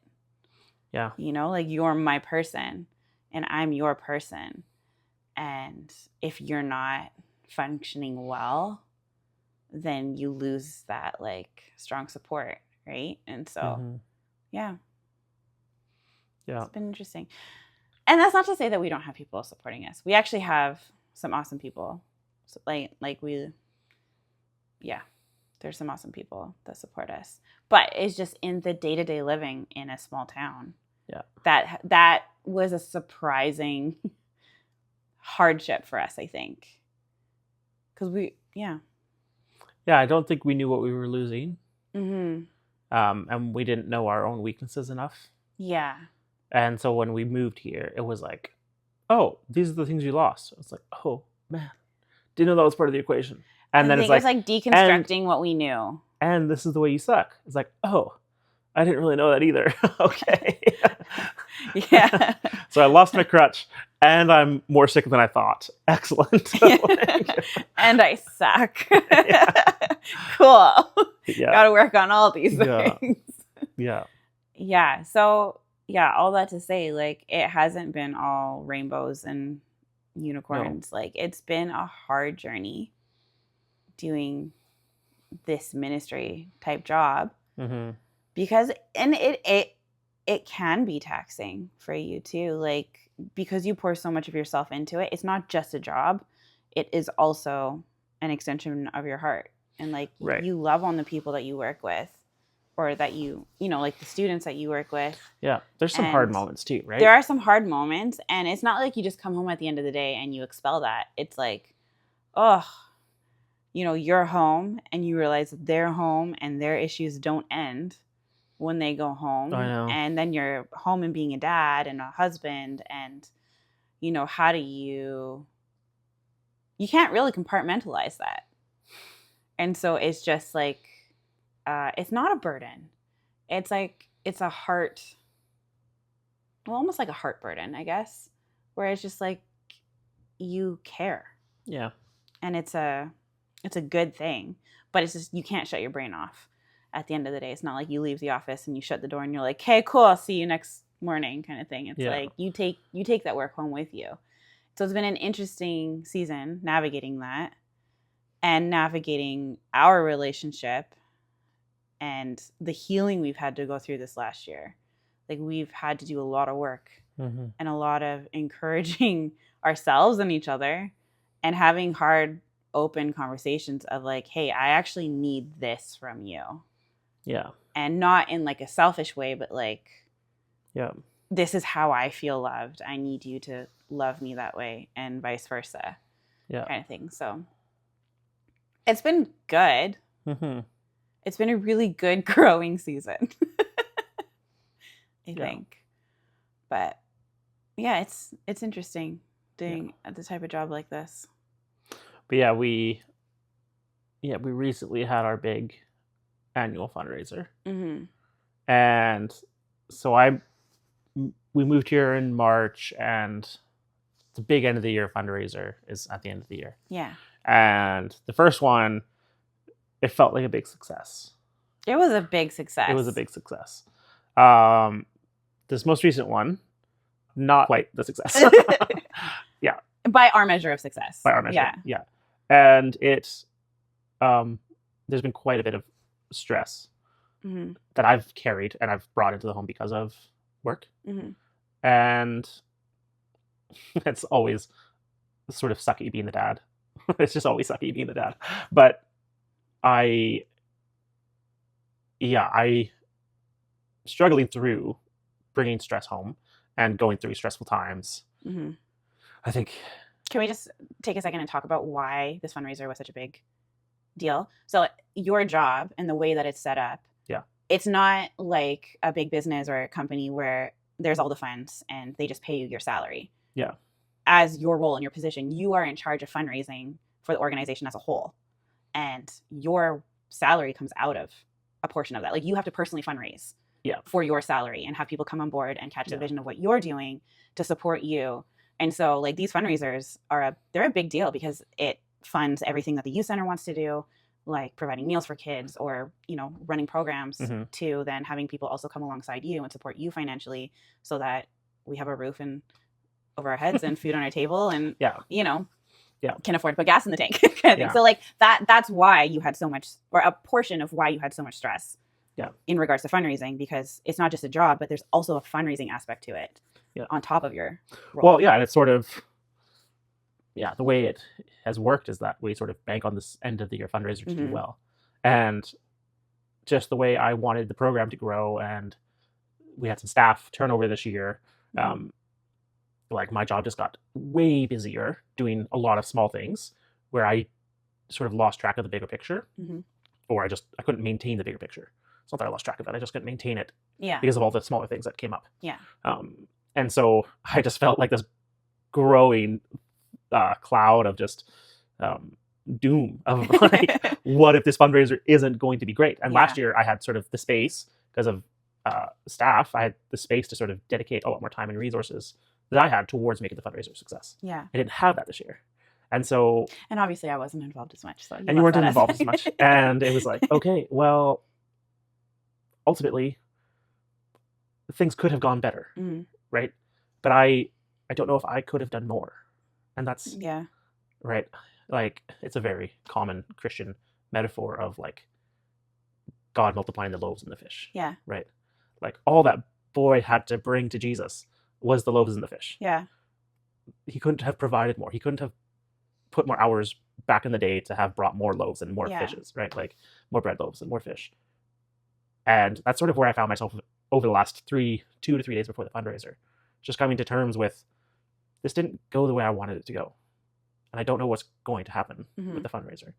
Yeah. You know, like, you're my person and I'm your person. And if you're not functioning well, then you lose that, like, strong support, right? And so, yeah. Yeah. It's been interesting. And that's not to say that we don't have people supporting us. We actually have some awesome people. So there's some awesome people that support us. But it's just in the day-to-day living in a small town. Yeah. That was a surprising hardship for us, I think. Because yeah, I don't think we knew what we were losing. Mm-hmm. And we didn't know our own weaknesses enough. Yeah. And so when we moved here, it was like, oh, these are the things you lost. It's like, oh, man. Didn't know that was part of the equation. And then it's like deconstructing what we knew. And this is the way you suck. It's like, oh, I didn't really know that either. Okay. Yeah. So I lost my crutch and I'm more sick than I thought. Excellent. And I suck. Cool. Yeah. Got to work on all these things. Yeah. Yeah. So, yeah, all that to say, like, it hasn't been all rainbows and unicorns. No. Like, it's been a hard journey doing this ministry type job. Mm-hmm. Because, and it can be taxing for you too. Like, because you pour so much of yourself into it, it's not just a job. It is also an extension of your heart. And like, you love on the people that you work with, or that you know, like the students that you work with. Yeah. There's some hard moments too, right? There are some hard moments. And it's not like you just come home at the end of the day and you expel that. It's like, oh, you know, you're home and you realize that they're home and their issues don't end when they go home. I know. And then you're home and being a dad and a husband, and, you know, how do you can't really compartmentalize that. And so it's just like, it's not a burden. It's like, it's a heart, well, almost like a heart burden, I guess, where it's just like, you care. Yeah. And it's a good thing, but it's just, you can't shut your brain off. At the end of the day, it's not like you leave the office and you shut the door and you're like, "Hey, cool, I'll see you next morning," kind of thing. It's like you take that work home with you. So it's been an interesting season navigating that and navigating our relationship and the healing we've had to go through this last year. Like, we've had to do a lot of work and a lot of encouraging ourselves and each other and having hard, open conversations of like, "Hey, I actually need this from you." Yeah. And not in like a selfish way, but like, yeah, this is how I feel loved. I need you to love me that way, and vice versa. Yeah. Kind of thing. So it's been good. Mm-hmm. It's been a really good growing season. I think. But yeah, it's interesting doing the type of job like this. But we recently had our big annual fundraiser. Mm-hmm. And so we moved here in March, and the big end of the year fundraiser is at the end of the year. Yeah. And the first one, it felt like a big success. It was a big success. It was a big success. This most recent one, not quite the success. Yeah. By our measure of success. By our measure. Yeah. And it's there's been quite a bit of stress that I've carried and I've brought into the home because of work. Mm-hmm. And it's always sort of sucky being the dad. It's just always sucky being the dad. But I struggling through bringing stress home and going through stressful times. Mm-hmm. I think. Can we just take a second and talk about why this fundraiser was such a big deal? So your job and the way that it's set up, Yeah. It's not like a big business or a company where there's all the funds and they just pay you your salary. Yeah. As your role and your position, you are in charge of fundraising for the organization as a whole. And your salary comes out of a portion of that. Like you have to personally fundraise for your salary and have people come on board and catch the vision of what you're doing to support you. And so like these fundraisers they're a big deal because it funds everything that the youth center wants to do, like providing meals for kids or, running programs to then having people also come alongside you and support you financially so that we have a roof over our heads and food on our table and, can afford to put gas in the tank. So like that's why you had so much, or a portion of why you had so much stress in regards to fundraising, because it's not just a job, but there's also a fundraising aspect to it on top of your role. Well, and it's sort of, the way it has worked is that we sort of bank on this end of the year fundraiser to do well. And just the way I wanted the program to grow, and we had some staff turnover this year, like my job just got way busier doing a lot of small things where I sort of lost track of the bigger picture, or I couldn't maintain the bigger picture. It's not that I lost track of it, I just couldn't maintain it because of all the smaller things that came up. And so I just felt like this growing cloud of just doom of like, what if this fundraiser isn't going to be great? And last year I had sort of the space because of staff. I had the space to sort of dedicate a lot more time and resources that I had towards making the fundraiser a success. I didn't have that this year. And so... And obviously I wasn't involved as much. And you weren't involved as much. And it was like, okay, well, ultimately, things could have gone better, right? But I don't know if I could have done more. And that's... Right? Like, it's a very common Christian metaphor of, like, God multiplying the loaves and the fish. Right? Like, all that boy had to bring to Jesus was the loaves and the fish. He couldn't have provided more. He couldn't have put more hours back in the day to have brought more loaves and more fishes, right? Like more bread loaves and more fish. And that's sort of where I found myself over the last 2 to 3 days before the fundraiser, just coming to terms with this didn't go the way I wanted it to go. And I don't know what's going to happen with the fundraiser.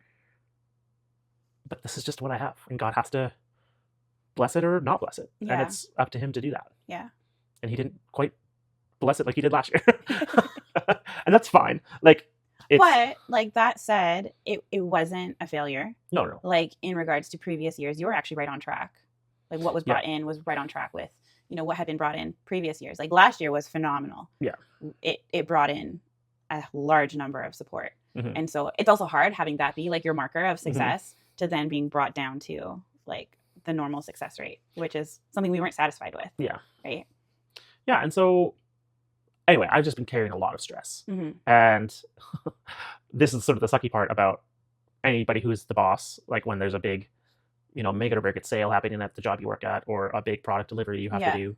But this is just what I have. And God has to bless it or not bless it. And it's up to him to do that. And he didn't quite bless it like he did last year. And that's fine. But like that said, it wasn't a failure. No. Like in regards to previous years, you were actually right on track. Like what was brought in was right on track with, what had been brought in previous years. Like last year was phenomenal. It brought in a large number of support. And so it's also hard having that be like your marker of success to then being brought down to like the normal success rate, which is something we weren't satisfied with. Right. And so anyway, I've just been carrying a lot of stress. And this is sort of the sucky part about anybody who's the boss. Like when there's a big, make it or break it sale happening at the job you work at, or a big product delivery you have to do.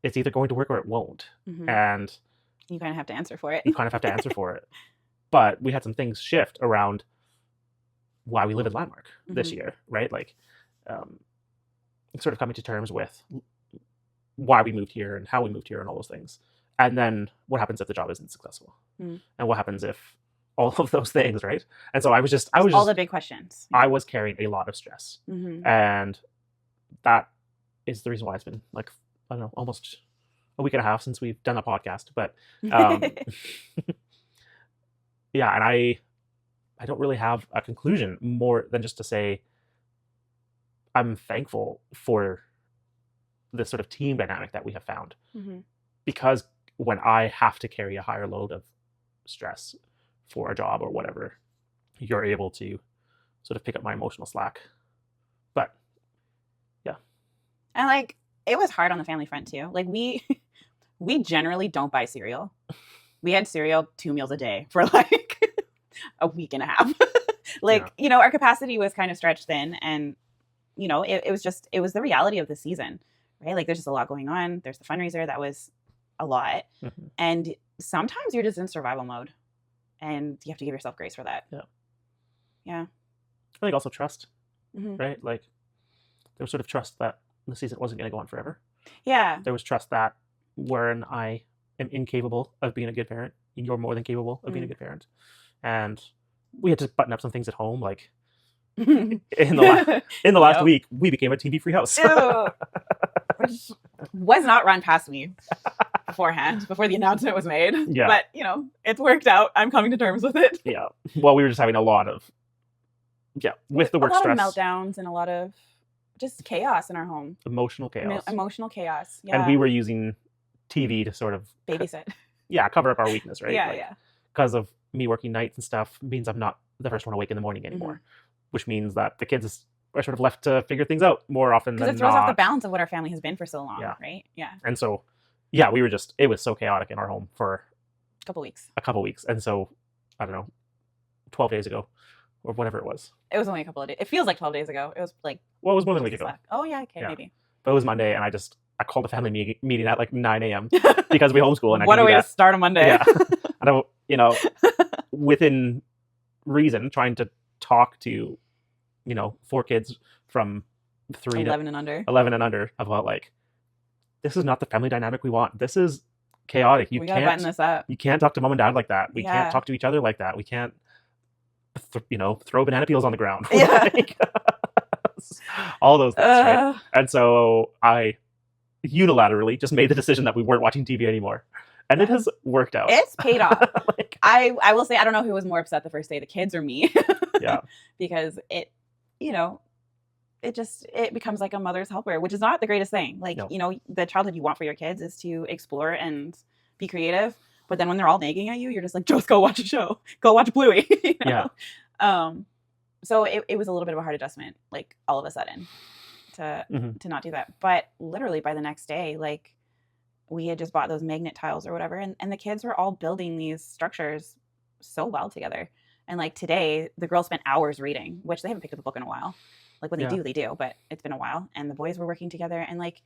It's either going to work or it won't. And you kind of have to answer for it. You kind of have to answer for it. But we had some things shift around why we live in Landmark this year, right? Like sort of coming to terms with why we moved here and how we moved here and all those things. And then what happens if the job isn't successful? And what happens if all of those things, right? And so I was just all the big questions. I was carrying a lot of stress. And that is the reason why it's been like, I don't know, almost a week and a half since we've done a podcast. But and I don't really have a conclusion more than just to say I'm thankful for the sort of team dynamic that we have found. Because when I have to carry a higher load of stress for a job or whatever, you're able to sort of pick up my emotional slack. But and like it was hard on the family front too. Like we generally don't buy cereal. We had cereal 2 meals a day for like a week and a half. Our capacity was kind of stretched thin, and it was the reality of the season, right? Like there's just a lot going on. There's the fundraiser that was a lot, and sometimes you're just in survival mode, and you have to give yourself grace for that. I think also trust, right? Like there was sort of trust that the season wasn't going to go on forever. There was trust that when I am incapable of being a good parent. You're more than capable of being a good parent. And we had to button up some things at home. Like in the last week, we became a TV-free house. Which was not run past me beforehand, before the announcement was made. Yeah. But, you know, it's worked out. I'm coming to terms with it. Yeah. Well, we were just having a lot of, with the work stress. A lot of meltdowns and a lot of just chaos in our home. Emotional chaos. Emotional chaos. Yeah. And we were using TV to sort of babysit. Cover up our weakness, right? Yeah. Because of me working nights and stuff means I'm not the first one awake in the morning anymore, which means that the kids are sort of left to figure things out more often than not. Because it throws off the balance of what our family has been for so long, right? Yeah. And so, we were just, it was so chaotic in our home for a couple weeks. And so, I don't know, 12 days ago or whatever it was. It was only a couple of days. It feels like 12 days ago. It was like... Well, it was more than a week ago. Oh, yeah, okay, maybe. But it was Monday, and I called a family meeting at like 9 a.m. because we homeschool. And what a way to start a Monday. Yeah. And within reason, trying to talk to, 4 kids from 11 and under about like, this is not the family dynamic we want. This is chaotic. We gotta button this up. You can't talk to mom and dad like that. We can't talk to each other like that. We can't, throw banana peels on the ground. Yeah. All those things, right? And so I unilaterally just made the decision that we weren't watching TV anymore. And it has worked out. It's paid off. I will say, I don't know who was more upset the first day, the kids or me. Yeah. Because it becomes like a mother's helper, which is not the greatest thing. Like, the childhood you want for your kids is to explore and be creative. But then when they're all nagging at you, you're just like, just go watch a show. Go watch Bluey. Yeah. So it was a little bit of a hard adjustment, like all of a sudden to not do that. But literally by the next day, like we had just bought those magnet tiles or whatever. And the kids were all building these structures so well together. And like today, the girls spent hours reading, which they haven't picked up a book in a while. Like when they do, but it's been a while. And the boys were working together. And like,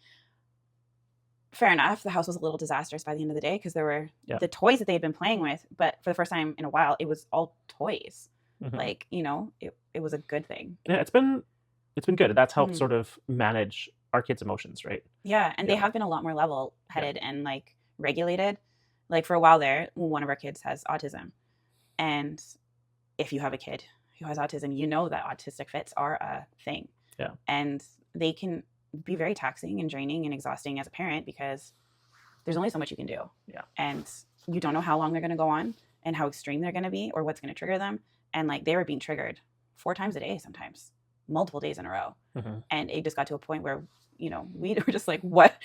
fair enough, the house was a little disastrous by the end of the day because there were the toys that they had been playing with. But for the first time in a while, it was all toys. Like, it was a good thing. Yeah, it's been good. That's helped sort of manage our kids' emotions, right? Yeah, and they have been a lot more level-headed and like regulated. Like for a while there, one of our kids has autism. And if you have a kid who has autism, you know that autistic fits are a thing. Yeah. And they can be very taxing and draining and exhausting as a parent because there's only so much you can do. Yeah. And you don't know how long they're going to go on and how extreme they're going to be or what's going to trigger them. And like they were being triggered 4 times a day sometimes, multiple days in a row. And it just got to a point where, we were just like, what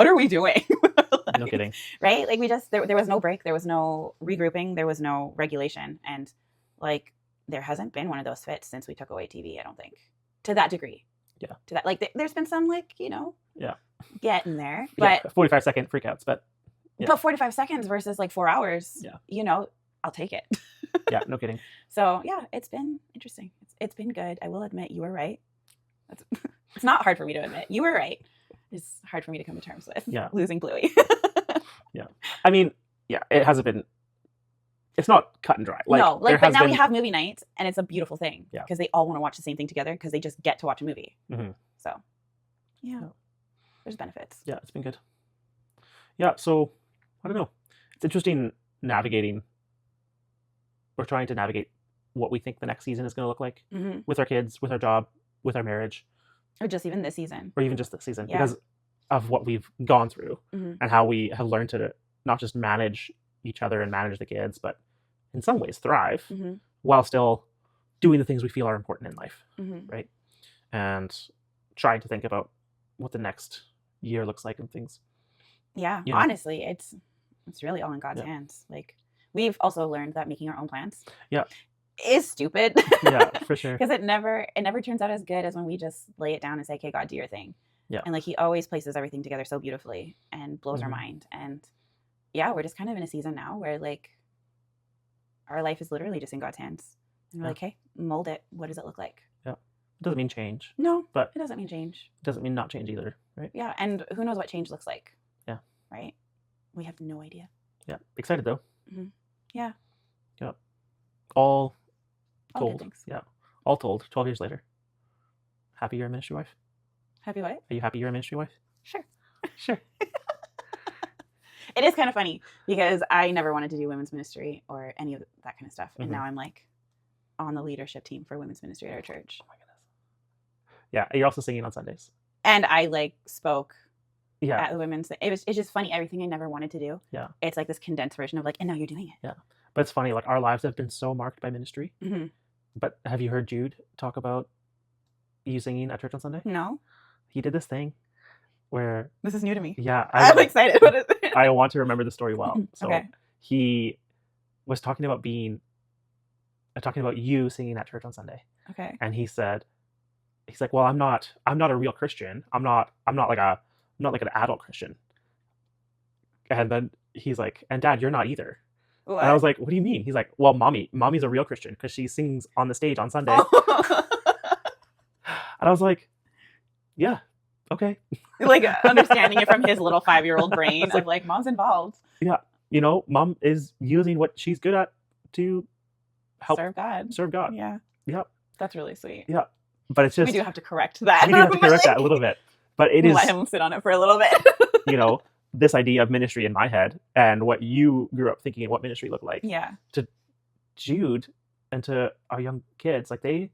are we doing? Like, no kidding. Right? Like we just, there was no break. There was no regrouping. There was no regulation. And like, there hasn't been one of those fits since we took away TV, I don't think, to that degree. Yeah. To that, like there's been some like, getting there, but 45-second freakouts, but 45 seconds versus like 4 hours, I'll take it. Yeah, no kidding. So yeah, it's been interesting. It's been good. I will admit you were right. It's not hard for me to admit. You were right. It's hard for me to come to terms with losing Bluey. Yeah. I mean, it hasn't been, it's not cut and dry. Like, no, like, but now we have movie nights and it's a beautiful thing because they all want to watch the same thing together because they just get to watch a movie. So there's benefits. Yeah, it's been good. Yeah, so I don't know. It's interesting navigating. We're trying to navigate what we think the next season is going to look like with our kids, with our job, with our marriage. Or just even this season. Or even just this season because of what we've gone through and how we have learned to not just manage each other and manage the kids, but in some ways thrive while still doing the things we feel are important in life, right? And trying to think about what the next year looks like and things. Yeah, honestly, it's really all in God's hands. Like, we've also learned that making our own plans is stupid. Yeah, for sure. Because it never turns out as good as when we just lay it down and say, okay, God, do your thing. Yeah. And like he always places everything together so beautifully and blows our mind. And we're just kind of in a season now where like our life is literally just in God's hands. And we're like, hey, mold it. What does it look like? Yeah. It doesn't mean change. No, but it doesn't mean change. It doesn't mean not change either, right? Yeah. And who knows what change looks like? Yeah. Right? We have no idea. Yeah. Excited though. Yeah. Yeah. All told. Good things. Yeah. All told, 12 years later. Happy you're a ministry wife? Happy what? Are you happy you're a ministry wife? Sure. Sure. It is kind of funny because I never wanted to do women's ministry or any of that kind of stuff. And Mhm. now I'm like on the leadership team for women's ministry at our church. Oh my goodness. Yeah, you're also singing on Sundays. And I like spoke Yeah. at the women's thing. It's just funny. Everything I never wanted to do. Yeah. It's like this condensed version of like, and now you're doing it. Yeah. But it's funny, like our lives have been so marked by ministry. Mm-hmm. But have you heard Jude talk about you singing at church on Sunday? No, He did this thing where, this is new to me. yeah, I'm excited. What is it? I want to remember the story well. So Okay. he was talking about you singing at church on Sunday. Okay. And he's like, well, I'm not a real Christian. I'm not like an adult Christian. And then he's like, and Dad, you're not either. What? And I was like, what do you mean? He's like, well, mommy's a real Christian because she sings on the stage on Sunday. And I was like, yeah, okay. Like understanding it from his little 5-year-old brain of like, mom's involved. Yeah. You know, mom is using what she's good at to help Serve God. Yeah. Yeah. Yep. That's really sweet. Yeah. But it's just, We do have to correct that. we do have to correct that a little bit. But it is, Let him sit on it for a little bit. you know, this idea of ministry in my head and what you grew up thinking of what ministry looked like. Yeah. To Jude and to our young kids, like they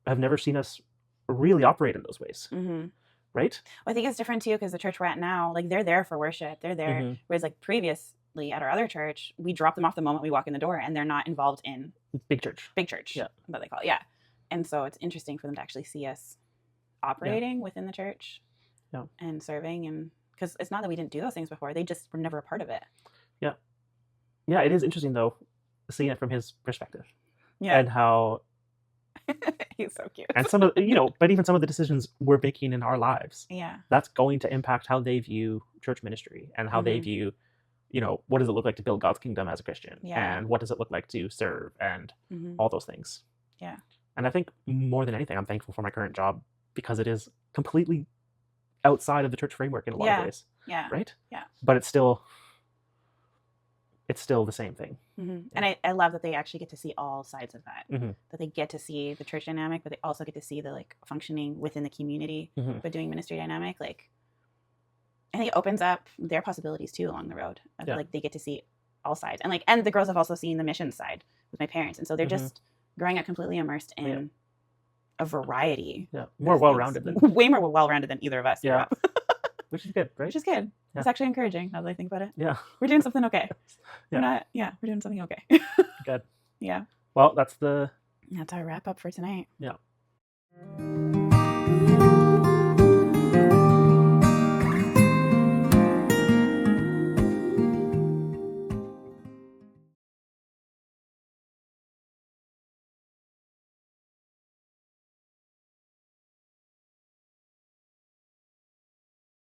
have never seen us really operate in those ways. Mm-hmm. Right? Well, I think it's different too because the church we're at now, like they're there for worship. They're there. Mhm. Whereas like previously at our other church, we drop them off the moment we walk in the door and they're not involved in Big church. yeah, what they call it. Yeah. And so it's interesting for them to actually see us operating within the church and serving. And because it's not that we didn't do those things before, they just were never a part of it. Yeah. Yeah, it is interesting though, seeing it from his perspective. Yeah. And how He's so cute. and some of but even some of the decisions we're making in our lives, Yeah. that's going to impact how they view church ministry and how they Mhm. view, what does it look like to build God's kingdom as a Christian? Yeah. And what does it look like to serve and Mm-hmm. all those things. Yeah. And I think more than anything, I'm thankful for my current job because it is completely outside of the church framework in a lot of ways. Yeah. Right? Yeah. But it's still the same thing. Mm-hmm. And I love that they actually get to see all sides of that. Mhm. That they get to see the church dynamic, but they also get to see the like functioning within the community, Mhm. but doing ministry dynamic. Like, I think it opens up their possibilities too along the road. Of, Yeah. Like they get to see all sides, and the girls have also seen the mission side with my parents, and so they're Mhm. just growing up completely immersed in a variety. Yeah. of More things. well-rounded than way more well-rounded than either of us. grew Yeah. up. which is good, right? Which is good. Yeah. It's actually encouraging now that I think about it. Yeah. We're doing something okay. Yeah. We're doing something okay. Good. Yeah. Well, that's That's our wrap up for tonight. yeah.